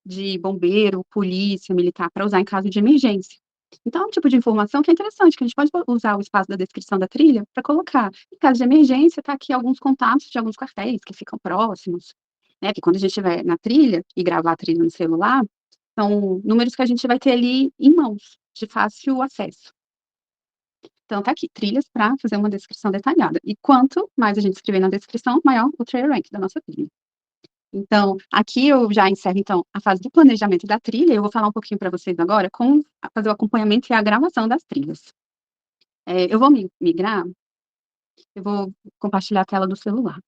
de bombeiro, polícia militar, para usar em caso de emergência. Então é um tipo de informação que é interessante, que a gente pode usar o espaço da descrição da trilha para colocar. Em caso de emergência, tá aqui alguns contatos de alguns quartéis que ficam próximos, né, que quando a gente estiver na trilha e gravar a trilha no celular, são números que a gente vai ter ali em mãos, de fácil acesso. Então tá aqui, trilhas para fazer uma descrição detalhada. E quanto mais a gente escrever na descrição, maior o trail rank da nossa trilha. Então, aqui eu já encerro, então, a fase do planejamento da trilha, eu vou falar um pouquinho para vocês agora como fazer o acompanhamento e a gravação das trilhas. Eu vou migrar, eu vou compartilhar a tela do celular.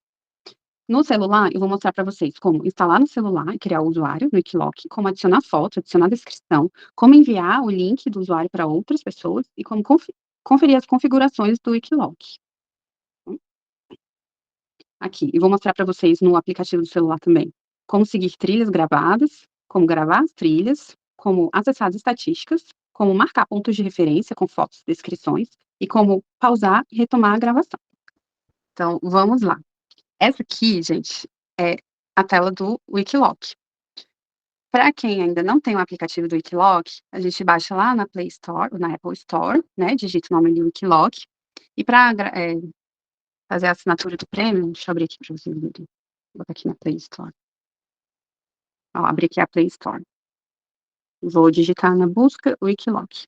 No celular, eu vou mostrar para vocês como instalar no celular e criar o usuário no Wikiloc, como adicionar foto, adicionar descrição, como enviar o link do usuário para outras pessoas e como conferir as configurações do Wikiloc. Aqui, e vou mostrar para vocês no aplicativo do celular também, como seguir trilhas gravadas, como gravar as trilhas, como acessar as estatísticas, como marcar pontos de referência com fotos e descrições, e como pausar e retomar a gravação. Então, vamos lá. Essa aqui, gente, é a tela do Wikiloc. Para quem ainda não tem o aplicativo do Wikiloc, a gente baixa lá na Play Store, ou na Apple Store, né, digita o nome do Wikiloc, e para fazer a assinatura do Premium, deixa eu abrir aqui para vocês verem. Vou botar aqui na Play Store. Ó, abri aqui a Play Store. Vou digitar na busca Wikiloc.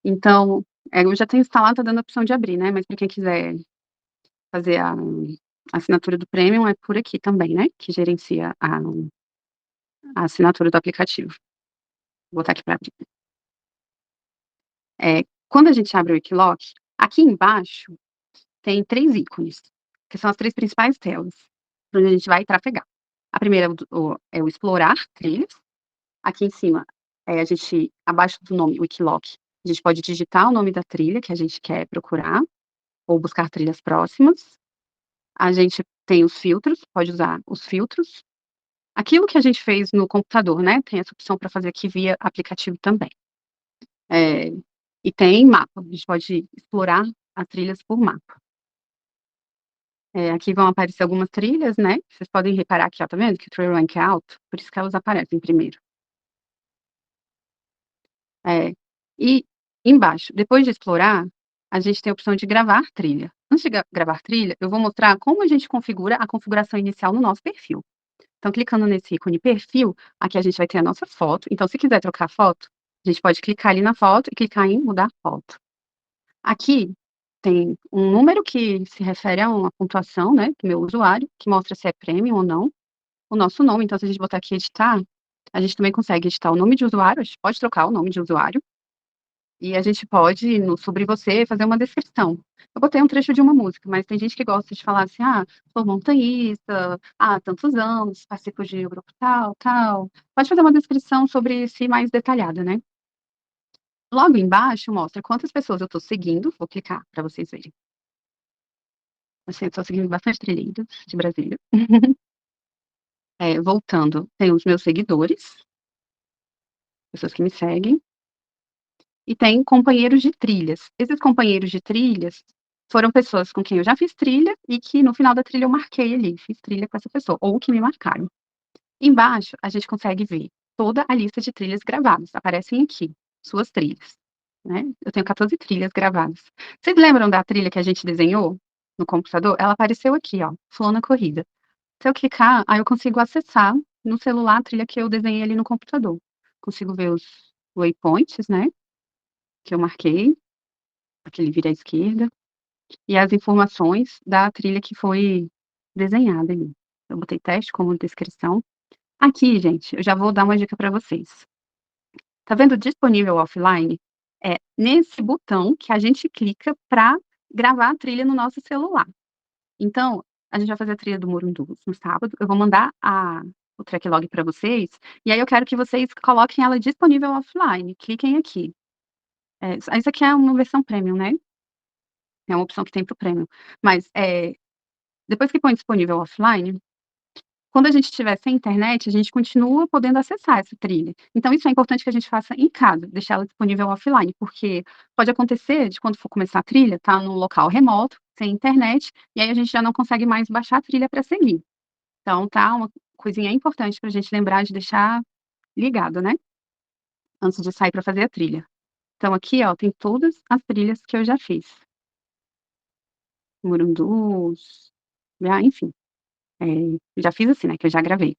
Então, eu já tenho instalado, tá dando a opção de abrir, né, mas para quem quiser fazer a assinatura do Premium, é por aqui também, né, que gerencia a assinatura do aplicativo. Vou botar aqui para abrir. Quando a gente abre o Wikiloc, aqui embaixo tem 3 ícones, que são as 3 principais telas, pra onde a gente vai trafegar. A primeira é o explorar trilhas. Aqui em cima, a gente, abaixo do nome Wikiloc, a gente pode digitar o nome da trilha que a gente quer procurar, ou buscar trilhas próximas. A gente tem os filtros, pode usar os filtros. Aquilo que a gente fez no computador, né, tem essa opção para fazer aqui via aplicativo também. E tem mapa, a gente pode explorar as trilhas por mapa. Aqui vão aparecer algumas trilhas, né, vocês podem reparar aqui, ó, tá vendo que o trail rank é alto? Por isso que elas aparecem primeiro. E embaixo, depois de explorar, a gente tem a opção de gravar trilha. Antes de gravar trilha, eu vou mostrar como a gente configura a configuração inicial no nosso perfil. Então, clicando nesse ícone perfil, aqui a gente vai ter a nossa foto. Então, se quiser trocar foto, a gente pode clicar ali na foto e clicar em mudar foto. Aqui tem um número que se refere a uma pontuação, né, do meu usuário, que mostra se é premium ou não. O nosso nome, então, se a gente botar aqui editar, a gente também consegue editar o nome de usuário, a gente pode trocar o nome de usuário. E a gente pode, no sobre você, fazer uma descrição. Eu botei um trecho de uma música, mas tem gente que gosta de falar assim: "Ah, sou montanhista, há tantos anos, participo de um grupo tal, tal". Pode fazer uma descrição sobre si mais detalhada, né. Logo embaixo mostra quantas pessoas eu estou seguindo, vou clicar para vocês verem. Assim, eu estou seguindo bastante trilheiros de Brasília. Voltando, tem os meus seguidores, pessoas que me seguem. E tem companheiros de trilhas. Esses companheiros de trilhas foram pessoas com quem eu já fiz trilha e que no final da trilha eu marquei ali, fiz trilha com essa pessoa, ou que me marcaram. Embaixo a gente consegue ver toda a lista de trilhas gravadas, aparecem aqui, suas trilhas, né. Eu tenho 14 trilhas gravadas. Vocês lembram da trilha que a gente desenhou? no computador, ela apareceu aqui, ó, Fulana Corrida. Se eu clicar, aí eu consigo acessar no celular a trilha que eu desenhei ali no computador. Consigo ver os waypoints, né, que eu marquei, aquele vira à esquerda, e as informações da trilha que foi desenhada ali. Eu botei teste como descrição. Aqui, gente, eu já vou dar uma dica para vocês. Tá vendo disponível offline? É nesse botão que a gente clica para gravar a trilha no nosso celular. Então, a gente vai fazer a trilha do Morundus no sábado, eu vou mandar o track log para vocês, e aí eu quero que vocês coloquem ela disponível offline, cliquem aqui. Isso aqui é uma versão premium, né, é uma opção que tem para o premium. Mas, depois que põe disponível offline, quando a gente estiver sem internet, a gente continua podendo acessar essa trilha. Então isso é importante que a gente faça em casa, deixar ela disponível offline, porque pode acontecer de quando for começar a trilha, tá num local remoto, sem internet, e aí a gente já não consegue mais baixar a trilha para seguir. Então tá uma coisinha importante pra gente lembrar de deixar ligado, né, antes de sair para fazer a trilha. Então aqui, ó, tem todas as trilhas que eu já fiz. Murundus, já enfim, já fiz assim, né, que eu já gravei.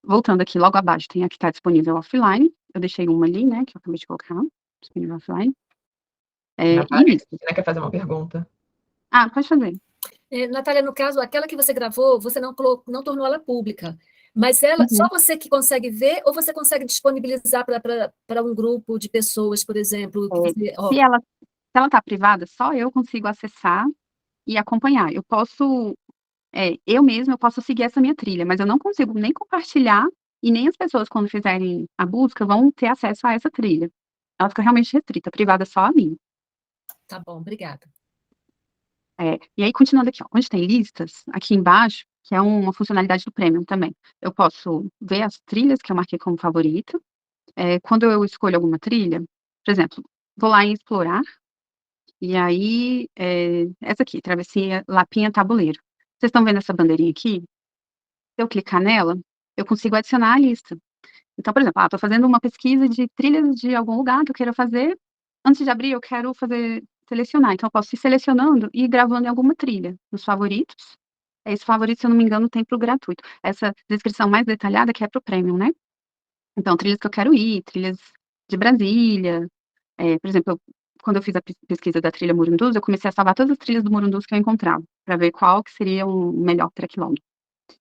Voltando aqui, logo abaixo tem a que está disponível offline, eu deixei uma ali, né, que eu acabei de colocar, disponível offline, e Natália, a lista. Cristina quer fazer uma pergunta. Ah, pode fazer. Natália, no caso, aquela que você gravou, você não tornou ela pública, mas ela, só Uhum. você que consegue ver, ou você consegue disponibilizar para um grupo de pessoas, por exemplo, que você, Se ela tá privada, só eu consigo acessar e acompanhar. Eu mesma eu posso seguir essa minha trilha, mas eu não consigo nem compartilhar e nem as pessoas quando fizerem a busca vão ter acesso a essa trilha. Ela fica realmente restrita, privada só a mim. Tá bom, obrigada. E aí continuando aqui, ó, onde tem listas, aqui embaixo, que é uma funcionalidade do Premium também, eu posso ver as trilhas que eu marquei como favorita. Quando eu escolho alguma trilha, por exemplo, vou lá em explorar, e aí, essa aqui, Travessia Lapinha Tabuleiro. Vocês estão vendo essa bandeirinha aqui? Se eu clicar nela, eu consigo adicionar a lista. Então, por exemplo, estou fazendo uma pesquisa de trilhas de algum lugar que eu queira fazer. Antes de abrir, eu quero selecionar. Então, eu posso ir selecionando e ir gravando em alguma trilha, nos favoritos. Esse favorito, se eu não me engano, tem para o gratuito. Essa descrição mais detalhada que é para o Premium, né? Então, trilhas que eu quero ir, trilhas de Brasília. Por exemplo, quando eu fiz a pesquisa da trilha Morundus, eu comecei a salvar todas as trilhas do Morundus que eu encontrava, para ver qual que seria o melhor track log.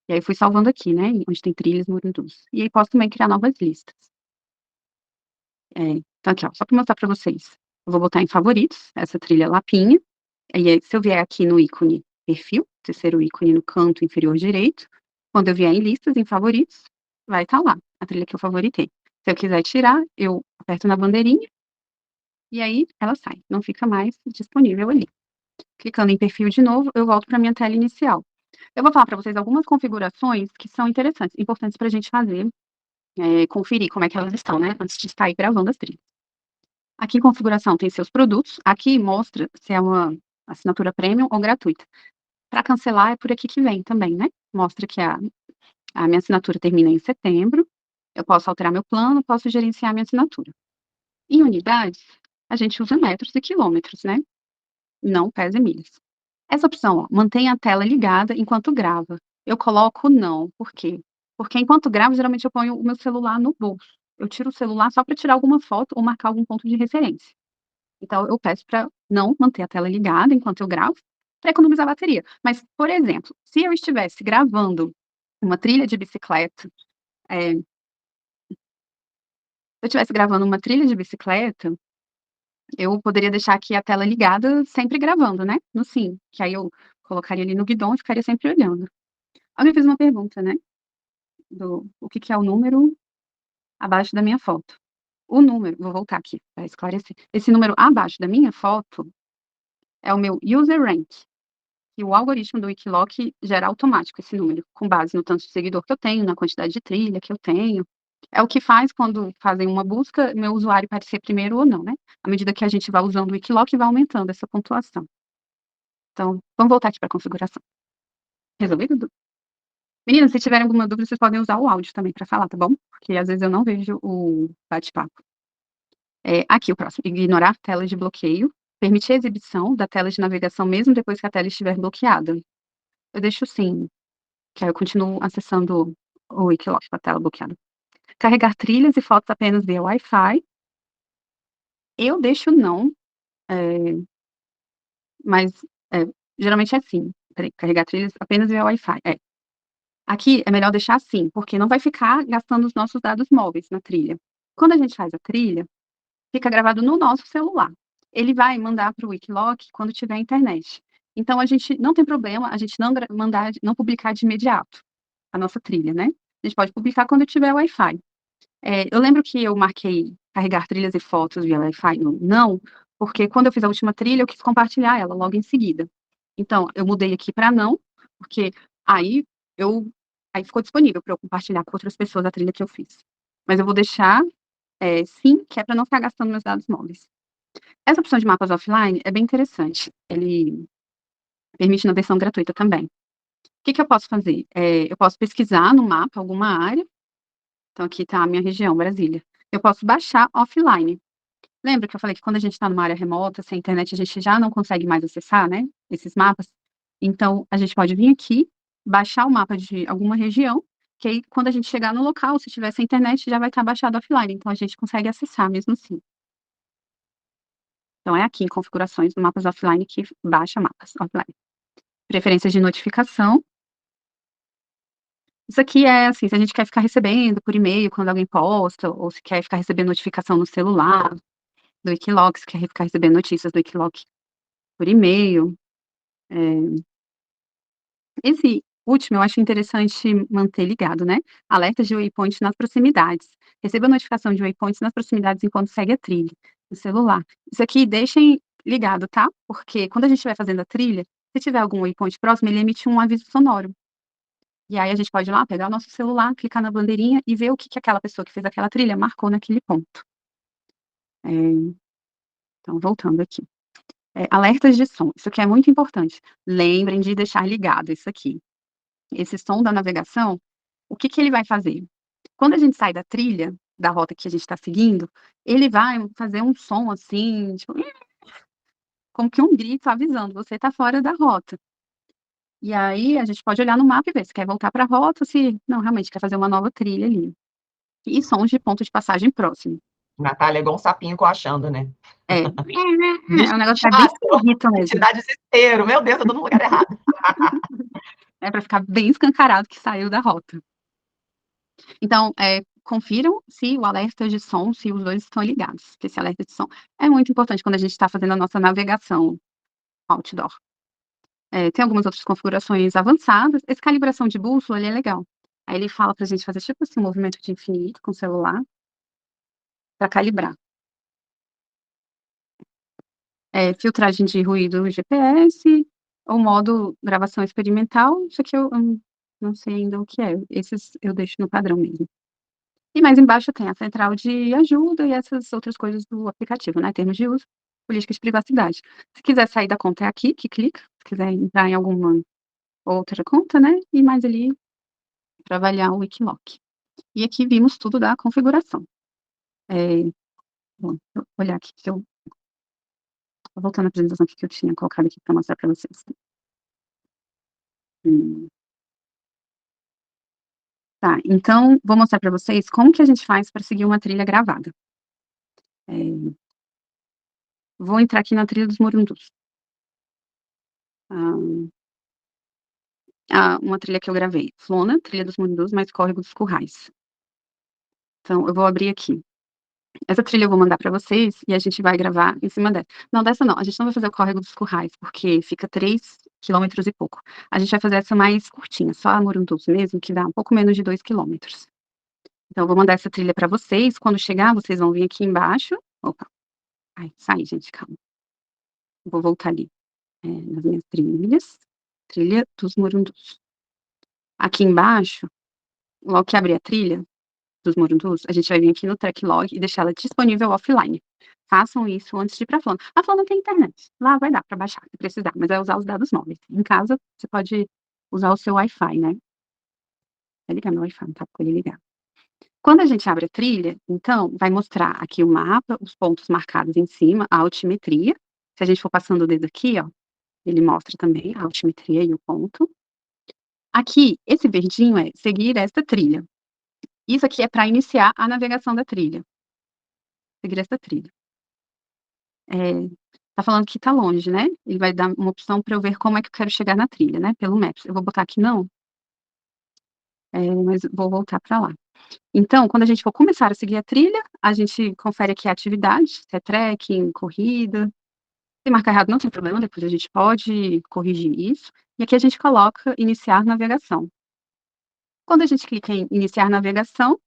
E aí fui salvando aqui, né, onde tem trilhas Morundus. E aí posso também criar novas listas. Então aqui, ó, só para mostrar para vocês. Eu vou botar em favoritos essa trilha Lapinha. E aí, se eu vier aqui no ícone perfil, terceiro ícone no canto inferior direito, quando eu vier em listas, em favoritos, vai estar lá, a trilha que eu favoritei. Se eu quiser tirar, eu aperto na bandeirinha, e aí ela sai, não fica mais disponível ali. Clicando em perfil de novo, eu volto para minha tela inicial. Eu vou falar para vocês algumas configurações que são interessantes, importantes para a gente fazer, conferir como é que elas estão, né, antes de sair gravando as trilhas. Aqui em configuração tem seus produtos, aqui mostra se é uma assinatura premium ou gratuita. Para cancelar é por aqui que vem também, né, mostra que a minha assinatura termina em setembro, eu posso alterar meu plano, posso gerenciar minha assinatura. Em unidades, a gente usa metros e quilômetros, né, não pés e milhas. Essa opção, ó, mantenha a tela ligada enquanto grava. Eu coloco não, por quê? Porque enquanto gravo, geralmente eu ponho o meu celular no bolso. Eu tiro o celular só para tirar alguma foto ou marcar algum ponto de referência. Então eu peço para não manter a tela ligada enquanto eu gravo, para economizar bateria. Mas, por exemplo, se eu estivesse gravando uma trilha de bicicleta, se eu estivesse gravando uma trilha de bicicleta, eu poderia deixar aqui a tela ligada, sempre gravando, né, no sim, que aí eu colocaria ali no guidão e ficaria sempre olhando. Alguém fez uma pergunta, né, o que que é o número abaixo da minha foto. O número, vou voltar aqui para esclarecer. Esse número abaixo da minha foto é o meu user rank, e o algoritmo do Wikiloc gera automático esse número, com base no tanto de seguidor que eu tenho, na quantidade de trilha que eu tenho. É o que faz quando fazem uma busca, meu usuário aparecer primeiro ou não, né? À medida que a gente vai usando o Wikiloc, vai aumentando essa pontuação. Então, vamos voltar aqui para a configuração. Resolvido, Du? Meninas, se tiverem alguma dúvida, vocês podem usar o áudio também para falar, tá bom? Porque às vezes eu não vejo o bate-papo. Aqui o próximo, ignorar tela de bloqueio. permitir a exibição da tela de navegação mesmo depois que a tela estiver bloqueada. Eu deixo sim, que aí eu continuo acessando o Wikiloc com a tela bloqueada. Carregar trilhas e fotos apenas via Wi-Fi. Eu deixo não, mas é, geralmente é assim. Peraí, carregar trilhas apenas via Wi-Fi. Aqui é melhor deixar assim, porque não vai ficar gastando os nossos dados móveis na trilha. Quando a gente faz a trilha, fica gravado no nosso celular. Ele vai mandar para o Wikiloc quando tiver internet. Então, a gente não tem problema a gente não publicar de imediato a nossa trilha, né? A gente pode publicar quando tiver Wi-Fi. Eu lembro que eu marquei carregar trilhas e fotos via Wi-Fi no não, porque quando eu fiz a última trilha, eu quis compartilhar ela logo em seguida. Então, eu mudei aqui para não, porque aí eu aí ficou disponível para eu compartilhar com outras pessoas a trilha que eu fiz. Mas eu vou deixar sim, que é para não ficar gastando meus dados móveis. Essa opção de mapas offline é bem interessante. Ele permite na versão gratuita também. O que que eu posso fazer? Eu posso pesquisar no mapa alguma área. Então, aqui está a minha região, Brasília. Eu posso baixar offline. Lembra que eu falei que quando a gente está numa área remota, sem internet, a gente já não consegue mais acessar, né, esses mapas? Então, a gente pode vir aqui, baixar o mapa de alguma região, que aí, quando a gente chegar no local, se tiver sem internet, já vai estar baixado offline. Então, a gente consegue acessar mesmo assim. Então, é aqui em configurações do mapas offline que baixa mapas offline. Preferências de notificação. Isso aqui é assim, se a gente quer ficar recebendo por e-mail quando alguém posta, ou se quer ficar recebendo notificação no celular, do Wikiloc, se quer ficar recebendo notícias do Wikiloc por e-mail. Esse último eu acho interessante manter ligado, né? Alertas de waypoint nas proximidades. Receba notificação de waypoints nas proximidades enquanto segue a trilha, no celular. Isso aqui deixem ligado, tá? Porque quando a gente estiver fazendo a trilha, se tiver algum waypoint próximo, ele emite um aviso sonoro. E aí a gente pode ir lá, pegar o nosso celular, clicar na bandeirinha e ver o que que aquela pessoa que fez aquela trilha marcou naquele ponto. Então, voltando aqui. Alertas de som, isso aqui é muito importante. Lembrem de deixar ligado isso aqui. Esse som da navegação, o que que ele vai fazer? Quando a gente sai da trilha, da rota que a gente está seguindo, ele vai fazer um som assim, tipo, como que um grito avisando, você está fora da rota. E aí a gente pode olhar no mapa e ver se quer voltar para a rota, ou se não, realmente quer fazer uma nova trilha ali. E sons de ponto de passagem próximo. Natália é igual um sapinho coachando, né? É. Bicho É um negócio que é bem chato, esquisito que te mesmo. dá desespero. Meu Deus, eu tô no lugar errado. É para ficar bem escancarado que saiu da rota. Então, confiram se o alerta de som, se os dois estão ligados, porque esse alerta de som é muito importante quando a gente está fazendo a nossa navegação outdoor. Tem algumas outras configurações avançadas. Essa calibração de bússola, ele é legal. Aí ele fala para a gente fazer tipo assim, um movimento de infinito com o celular para calibrar. Filtragem de ruído GPS, ou modo gravação experimental, isso aqui eu não sei ainda o que é. Esses eu deixo no padrão mesmo. E mais embaixo tem a central de ajuda e essas outras coisas do aplicativo, né? Termos de uso, políticas de privacidade. Se quiser sair da conta, é aqui que clica. Se quiser entrar em alguma outra conta, né? E mais ali para avaliar o Wikiloc. E aqui vimos tudo da configuração. Bom, vou olhar aqui se eu. Voltando à apresentação que eu tinha colocado aqui para mostrar para vocês. Tá, então vou mostrar para vocês como que a gente faz para seguir uma trilha gravada. Vou entrar aqui na trilha dos Morundus. Uma trilha que eu gravei. Flona, trilha dos Morundus, mais Córrego dos Currais. Então, eu vou abrir aqui. Essa trilha eu vou mandar para vocês e a gente vai gravar em cima dessa. Não, dessa não. A gente não vai fazer o Córrego dos Currais, porque fica 3 quilômetros e pouco. A gente vai fazer essa mais curtinha, só a Morundus mesmo, que dá um pouco menos de 2 quilômetros. Então, eu vou mandar essa trilha para vocês. Quando chegar, vocês vão vir aqui embaixo. Opa. Ai, sai, gente, calma. Vou voltar ali nas minhas trilhas. Trilha dos Morundus. Aqui embaixo, logo que abrir a trilha dos Morundus, a gente vai vir aqui no track log e deixar ela disponível offline. Façam isso antes de ir para a Flona. A Flona tem internet. Lá vai dar para baixar, se precisar, mas vai usar os dados móveis. Em casa, você pode usar o seu Wi-Fi, né? Vai ligar meu Wi-Fi, não tá com ele ligado. Quando a gente abre a trilha, então, vai mostrar aqui o mapa, os pontos marcados em cima, a altimetria, Se a gente for passando o dedo aqui, ó, ele mostra também a altimetria e o ponto. Aqui, esse verdinho é seguir esta trilha. Isso aqui é para iniciar a navegação da trilha. Seguir essa trilha. Tá falando que tá longe, né? Ele vai dar uma opção para eu ver como é que eu quero chegar na trilha, né? Pelo Maps. Eu vou botar aqui não. Mas vou voltar para lá. Então, quando a gente for começar a seguir a trilha, a gente confere aqui a atividade, se é trekking, corrida. Se marcar errado não tem problema, depois a gente pode corrigir isso. E aqui a gente coloca iniciar navegação. Quando a gente clica em iniciar navegação,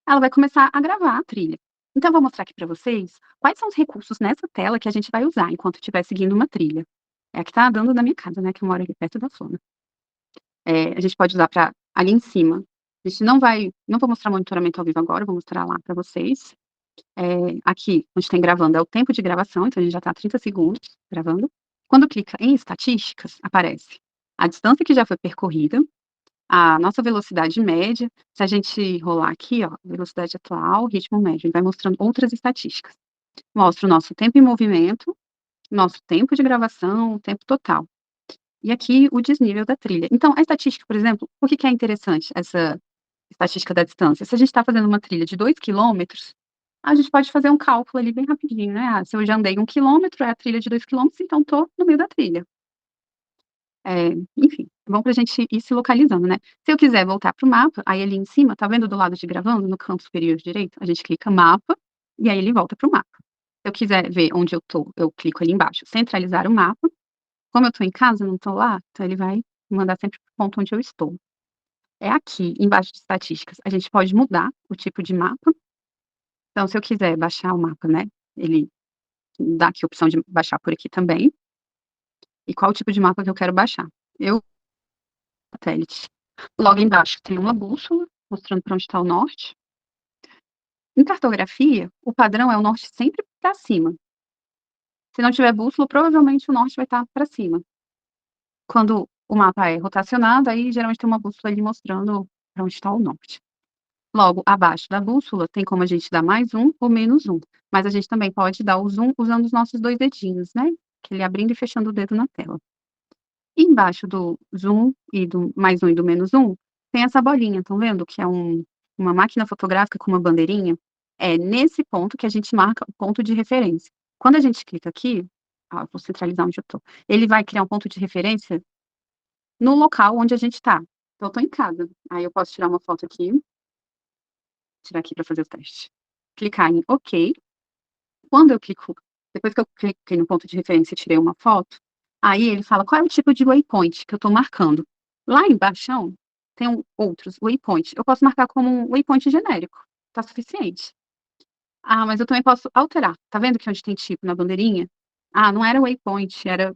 ela vai começar a gravar a trilha. Então, eu vou mostrar aqui para vocês quais são os recursos nessa tela que a gente vai usar enquanto estiver seguindo uma trilha. É a que tá dando na minha casa, né, que eu moro aqui perto da Flona. A gente pode usar para ali em cima. A gente não vou mostrar monitoramento ao vivo agora, vou mostrar lá para vocês. Aqui, onde tem gravando, é o tempo de gravação, então a gente já está 30 segundos gravando. Quando clica em estatísticas, aparece a distância que já foi percorrida, a nossa velocidade média. Se a gente rolar aqui, ó, velocidade atual, ritmo médio, ele vai mostrando outras estatísticas. Mostra o nosso tempo em movimento, nosso tempo de gravação, o tempo total. E aqui o desnível da trilha. Então, a estatística, por exemplo, por que é interessante essa estatística da distância? Se a gente está fazendo uma trilha de 2 quilômetros, a gente pode fazer um cálculo ali bem rapidinho, né? Se eu já andei 1 quilômetro, é a trilha de 2 quilômetros, então estou no meio da trilha. Enfim, é bom para a gente ir se localizando, né? Se eu quiser voltar para o mapa, aí ali em cima, tá vendo do lado de gravando, no canto superior direito? A gente clica mapa, e aí ele volta para o mapa. Se eu quiser ver onde eu tô, eu clico ali embaixo, centralizar o mapa. Como eu tô em casa, não tô lá, então ele vai me mandar sempre para o ponto onde eu estou. Aqui, embaixo de estatísticas, a gente pode mudar o tipo de mapa. Então, se eu quiser baixar o mapa, né, ele dá aqui a opção de baixar por aqui também. E qual o tipo de mapa que eu quero baixar? Satélite. Logo embaixo tem uma bússola, mostrando para onde está o norte. Em cartografia, o padrão é o norte sempre para cima. Se não tiver bússola, provavelmente o norte vai estar para cima. Quando o mapa é rotacionado, aí geralmente tem uma bússola ali mostrando para onde está o norte. Logo abaixo da bússola tem como a gente dar mais um ou menos um. Mas a gente também pode dar o zoom usando os nossos 2 dedinhos, né? Que ele abrindo e fechando o dedo na tela. E embaixo do zoom e do mais um e do menos um, tem essa bolinha, estão vendo? Que é uma máquina fotográfica com uma bandeirinha. É nesse ponto que a gente marca o ponto de referência. Quando a gente clica aqui, vou centralizar onde eu tô, ele vai criar um ponto de referência no local onde a gente está. Então, eu tô em casa. Aí eu posso tirar uma foto aqui. Tirar aqui para fazer o teste. Clicar em OK. Quando eu clico, depois que eu cliquei no ponto de referência e tirei uma foto, aí ele fala qual é o tipo de waypoint que eu estou marcando. Lá embaixo tem outros waypoints. Eu posso marcar como um waypoint genérico. Tá suficiente. Mas eu também posso alterar. Tá vendo que onde tem tipo na bandeirinha? Não era waypoint, era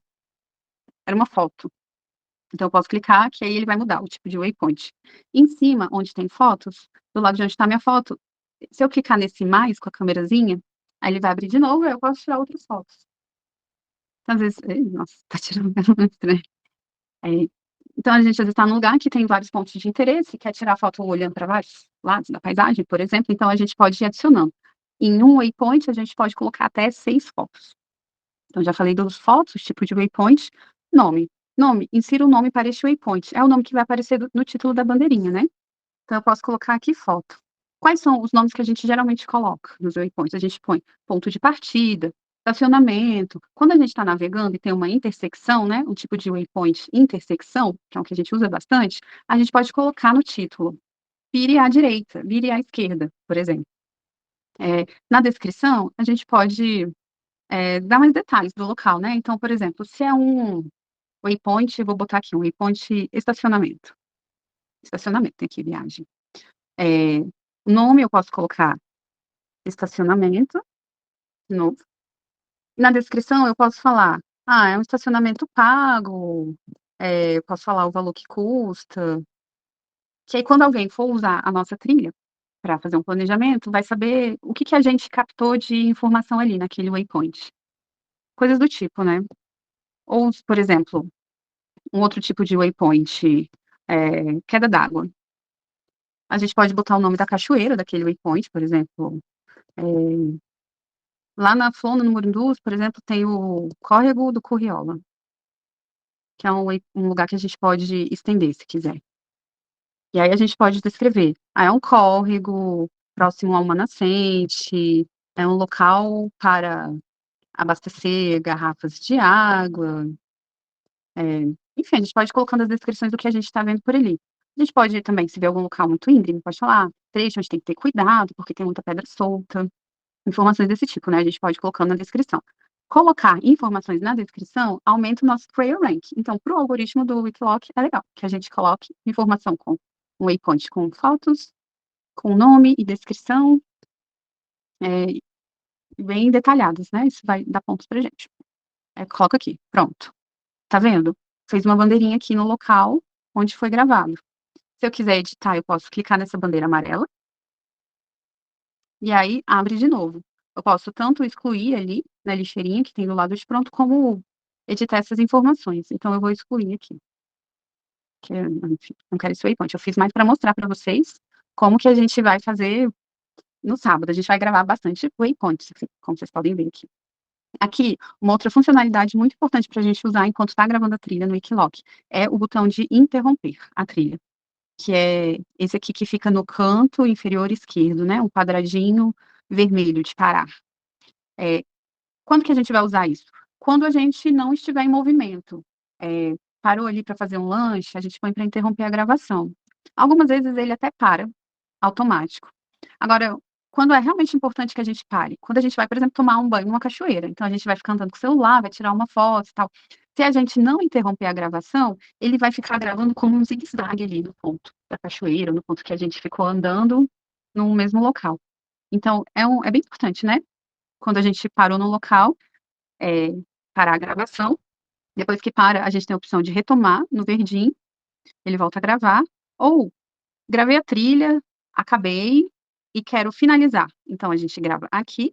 uma foto. Então eu posso clicar, que aí ele vai mudar o tipo de waypoint. Em cima, onde tem fotos, do lado de onde está minha foto, se eu clicar nesse mais com a câmerazinha, aí ele vai abrir de novo e eu posso tirar outras fotos. Então, às vezes, nossa, tá tirando estranho. Então, a gente às vezes está num lugar que tem vários pontos de interesse, quer tirar foto olhando para vários lados da paisagem, por exemplo, então a gente pode ir adicionando. Em um waypoint, a gente pode colocar até 6 fotos. Então, já falei dos fotos, tipo de waypoint, nome. Nome, insira o nome para este waypoint. É o nome que vai aparecer no título da bandeirinha, né? Então, eu posso colocar aqui foto. Quais são os nomes que a gente geralmente coloca nos waypoints? A gente põe ponto de partida, estacionamento. Quando a gente está navegando e tem uma intersecção, né? Um tipo de waypoint intersecção, que é o que a gente usa bastante, a gente pode colocar no título. Vire à direita, vire à esquerda, por exemplo. Na descrição, a gente pode dar mais detalhes do local, né? Então, por exemplo, se é um waypoint, vou botar aqui um waypoint estacionamento. Estacionamento, tem aqui viagem. Nome eu posso colocar estacionamento, de novo. Na descrição eu posso falar, é um estacionamento pago, eu posso falar o valor que custa, que aí quando alguém for usar a nossa trilha para fazer um planejamento, vai saber o que a gente captou de informação ali naquele waypoint. Coisas do tipo, né? Ou, por exemplo, um outro tipo de waypoint, queda d'água. A gente pode botar o nome da cachoeira daquele waypoint, por exemplo, Lá na Flona, no Morundus, por exemplo, tem o Córrego do Curriola, que é um lugar que a gente pode estender, se quiser. E aí a gente pode descrever. É um córrego próximo a uma nascente, é um local para abastecer garrafas de água, enfim, a gente pode ir colocando as descrições do que a gente está vendo por ali. A gente pode também, se vê algum local muito íngreme, pode falar, trecho onde tem que ter cuidado, porque tem muita pedra solta, informações desse tipo, né? A gente pode ir colocando na descrição. Colocar informações na descrição aumenta o nosso Trail Rank. Então, para o algoritmo do Wikiloc, é legal que a gente coloque informação com um waypoint com fotos, com nome e descrição, é, bem detalhadas, né? Isso vai dar pontos pra gente. Coloca aqui, pronto. Tá vendo? Fez uma bandeirinha aqui no local onde foi gravado. Se eu quiser editar, eu posso clicar nessa bandeira amarela. E aí, abre de novo. Eu posso tanto excluir ali, na lixeirinha que tem do lado de pronto, como editar essas informações. Então, eu vou excluir aqui. Que, enfim, não quero esse waypoint. Eu fiz mais para mostrar para vocês como que a gente vai fazer no sábado. A gente vai gravar bastante waypoints, assim, como vocês podem ver aqui. Aqui, uma outra funcionalidade muito importante para a gente usar enquanto está gravando a trilha no Wikiloc é o botão de interromper a trilha, que é esse aqui que fica no canto inferior esquerdo, né? Um quadradinho vermelho de parar. Quando que a gente vai usar isso? Quando a gente não estiver em movimento. Parou ali para fazer um lanche, a gente põe para interromper a gravação. Algumas vezes ele até para, automático. Agora, quando é realmente importante que a gente pare? Quando a gente vai, por exemplo, tomar um banho numa cachoeira. Então, a gente vai ficar andando com o celular, vai tirar uma foto e tal. Se a gente não interromper a gravação, ele vai ficar gravando como um zigue-zague ali no ponto da cachoeira, no ponto que a gente ficou andando no mesmo local. Então, é bem importante, né? Quando a gente parou no local, parar a gravação. Depois que para, a gente tem a opção de retomar no verdinho, ele volta a gravar. Ou, gravei a trilha, acabei e quero finalizar. Então, a gente grava aqui,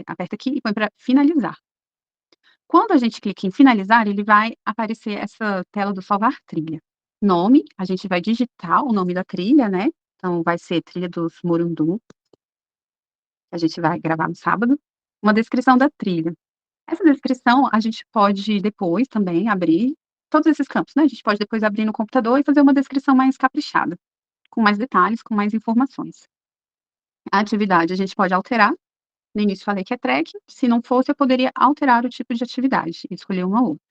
aperta aqui e põe para finalizar. Quando a gente clica em finalizar, ele vai aparecer essa tela do salvar trilha. Nome, a gente vai digitar o nome da trilha, né? Então, vai ser Trilha dos Morundum, que a gente vai gravar no sábado. Uma descrição da trilha. Essa descrição, a gente pode depois também abrir todos esses campos, né? A gente pode depois abrir no computador e fazer uma descrição mais caprichada, com mais detalhes, com mais informações. A atividade a gente pode alterar. No início falei que é track. Se não fosse, eu poderia alterar o tipo de atividade e escolher uma ou outra.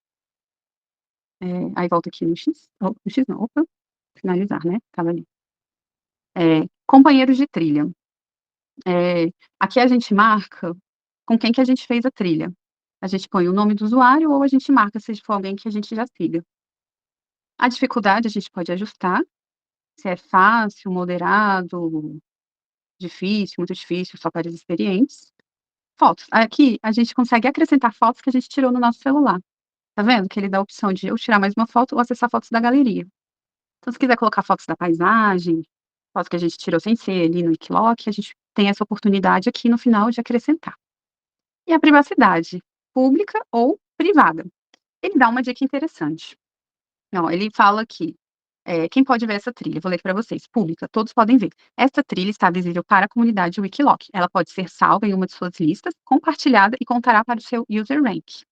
Aí volta aqui no X. No X não, opa. Finalizar, né? Tava ali. Companheiros de trilha. Aqui a gente marca com quem que a gente fez a trilha. A gente põe o nome do usuário ou a gente marca se for alguém que a gente já siga. A dificuldade a gente pode ajustar, se é fácil, moderado, difícil, muito difícil, só para os experientes. Fotos. Aqui a gente consegue acrescentar fotos que a gente tirou no nosso celular. Tá vendo? Que ele dá a opção de eu tirar mais uma foto ou acessar fotos da galeria. Então, se quiser colocar fotos da paisagem, fotos que a gente tirou sem ser ali no Wikiloc, a gente tem essa oportunidade aqui no final de acrescentar. E a privacidade, pública ou privada. Ele dá uma dica interessante. Não, ele fala aqui, quem pode ver essa trilha? Vou ler para vocês. Pública, todos podem ver. Esta trilha está visível para a comunidade Wikiloc. Ela pode ser salva em uma de suas listas, compartilhada e contará para o seu user rank.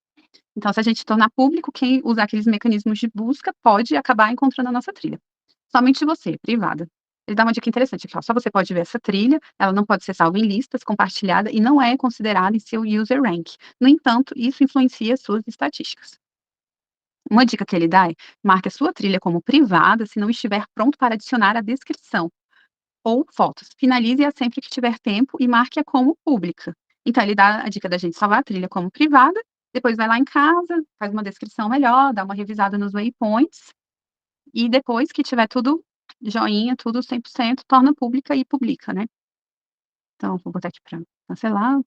Então, se a gente tornar público, quem usar aqueles mecanismos de busca pode acabar encontrando a nossa trilha. Somente você, privada. Ele dá uma dica interessante aqui, ó. Só você pode ver essa trilha, ela não pode ser salva em listas, compartilhada e não é considerada em seu user rank. No entanto, isso influencia suas estatísticas. Uma dica que ele dá é: marque a sua trilha como privada se não estiver pronto para adicionar a descrição ou fotos. Finalize-a sempre que tiver tempo e marque-a como pública. Então, ele dá a dica da gente salvar a trilha como privada, depois vai lá em casa, faz uma descrição melhor, dá uma revisada nos waypoints, e depois que tiver tudo joinha, tudo 100%, torna pública e publica, né? Então, vou botar aqui para cancelar,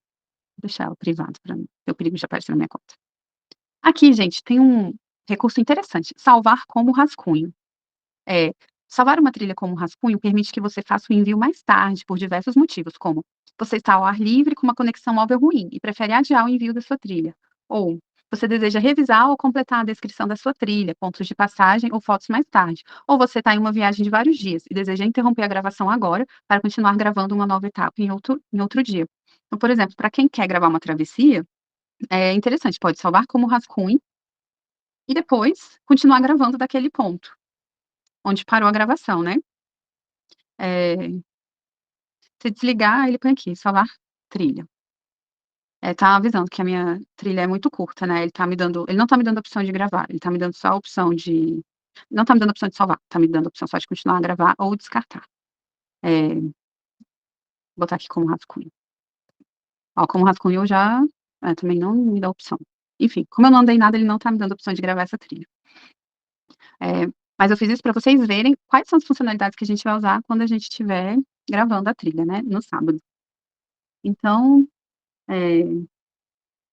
deixar ela privado para não ter o perigo de aparecer na minha conta. Aqui, gente, tem um recurso interessante: salvar como rascunho. Salvar uma trilha como rascunho permite que você faça o envio mais tarde, por diversos motivos, como você está ao ar livre com uma conexão móvel ruim e prefere adiar o envio da sua trilha, ou você deseja revisar ou completar a descrição da sua trilha, pontos de passagem ou fotos mais tarde, ou você está em uma viagem de vários dias e deseja interromper a gravação agora para continuar gravando uma nova etapa em outro dia. Então, por exemplo, para quem quer gravar uma travessia, é interessante, pode salvar como rascunho e depois continuar gravando daquele ponto, onde parou a gravação, né. Se desligar, ele põe aqui: "Salvar trilha". Tá avisando que a minha trilha é muito curta, né, ele não tá me dando a opção de gravar, ele tá me dando só a opção de não tá me dando a opção de salvar, tá me dando a opção só de continuar a gravar ou descartar. Vou botar aqui como rascunho. Ó, como rascunho eu já também não me dá opção. Enfim, como eu não andei nada, ele não tá me dando a opção de gravar essa trilha. Eh, mas eu fiz isso pra vocês verem quais são as funcionalidades que a gente vai usar quando a gente estiver gravando a trilha, né, no sábado. Então, eh,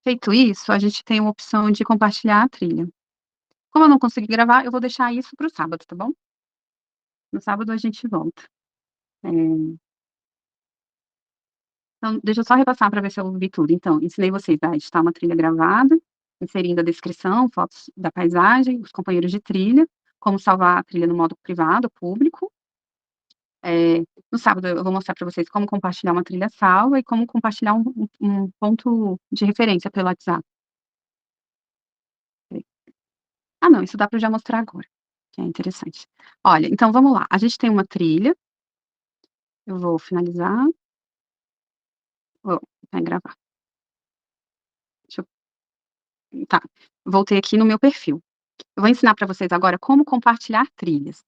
feito isso, a gente tem uma opção de compartilhar a trilha. Como eu não consegui gravar, eu vou deixar isso para o sábado, tá bom? No sábado a gente volta. Então, deixa eu só repassar para ver se eu vi tudo. Então, ensinei vocês a editar uma trilha gravada, inserindo a descrição, fotos da paisagem, os companheiros de trilha, como salvar a trilha no modo privado, público. No sábado eu vou mostrar para vocês como compartilhar uma trilha salva e como compartilhar um ponto de referência pelo WhatsApp. Ah, não, isso dá para eu já mostrar agora, que é interessante. Olha, então vamos lá, a gente tem uma trilha, eu vou finalizar, vai gravar. Deixa tá, voltei aqui no meu perfil. Eu vou ensinar para vocês agora como compartilhar trilhas.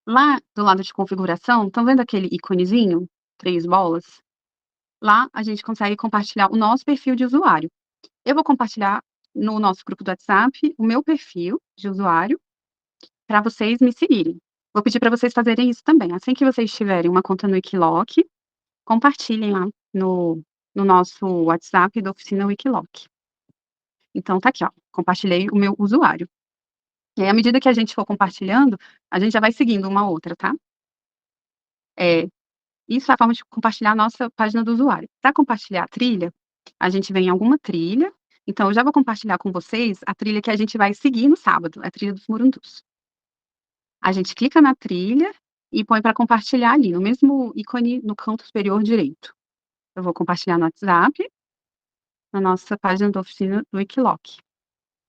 Lá do lado de configuração, estão vendo aquele iconezinho, 3 bolas? Lá a gente consegue compartilhar o nosso perfil de usuário. Eu vou compartilhar no nosso grupo do WhatsApp o meu perfil de usuário para vocês me seguirem. Vou pedir para vocês fazerem isso também. Assim que vocês tiverem uma conta no Wikiloc, compartilhem lá no nosso WhatsApp da oficina Wikiloc. Então tá aqui, ó, compartilhei o meu usuário. E aí, à medida que a gente for compartilhando, a gente já vai seguindo uma outra, tá? É, isso é a forma de compartilhar a nossa página do usuário. Para compartilhar a trilha, a gente vem em alguma trilha, então eu já vou compartilhar com vocês a trilha que a gente vai seguir no sábado, a trilha dos Murundus. A gente clica na trilha e põe para compartilhar ali, no mesmo ícone no canto superior direito. Eu vou compartilhar no WhatsApp, na nossa página da oficina do Wikiloc.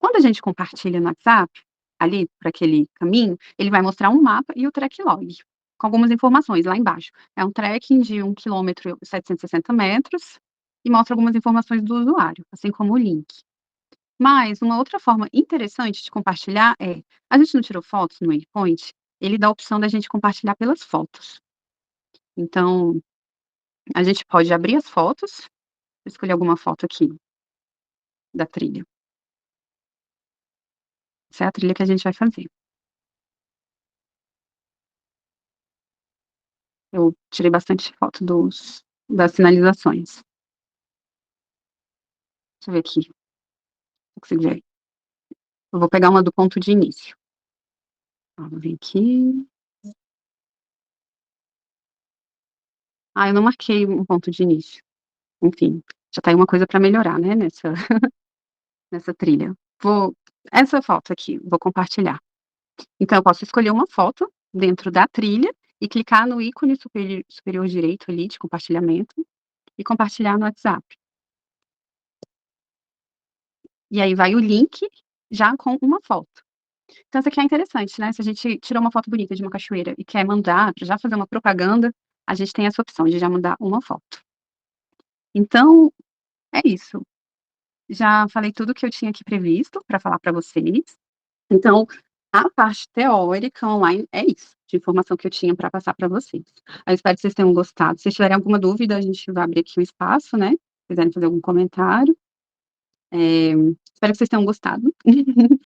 Quando a gente compartilha no WhatsApp, ali para aquele caminho, ele vai mostrar um mapa e o track log, com algumas informações lá embaixo. É um trekking de 1 quilômetro e 760 metros, e mostra algumas informações do usuário, assim como o link. Mas uma outra forma interessante de compartilhar a gente não tirou fotos no Waypoint, ele dá a opção da gente compartilhar pelas fotos. Então, a gente pode abrir as fotos, escolher alguma foto aqui da trilha. Essa é a trilha que a gente vai fazer. Eu tirei bastante foto das sinalizações. Deixa eu ver aqui, se eu consigo ver. Eu vou pegar uma do ponto de início. Ó, vou vir aqui. Eu não marquei um ponto de início. Enfim, já tá aí uma coisa para melhorar, né, nessa trilha. Essa foto aqui, vou compartilhar. Então eu posso escolher uma foto dentro da trilha e clicar no ícone superior direito ali de compartilhamento e compartilhar no WhatsApp. E aí vai o link já com uma foto. Então isso aqui é interessante, né, se a gente tirou uma foto bonita de uma cachoeira e quer mandar, já fazer uma propaganda, a gente tem essa opção de já mandar uma foto. Então, é isso. Já falei tudo que eu tinha aqui previsto para falar para vocês. Então, a parte teórica online é isso, de informação que eu tinha para passar para vocês. Eu espero que vocês tenham gostado. Se tiverem alguma dúvida, a gente vai abrir aqui um espaço, né, se quiserem fazer algum comentário. Espero que vocês tenham gostado.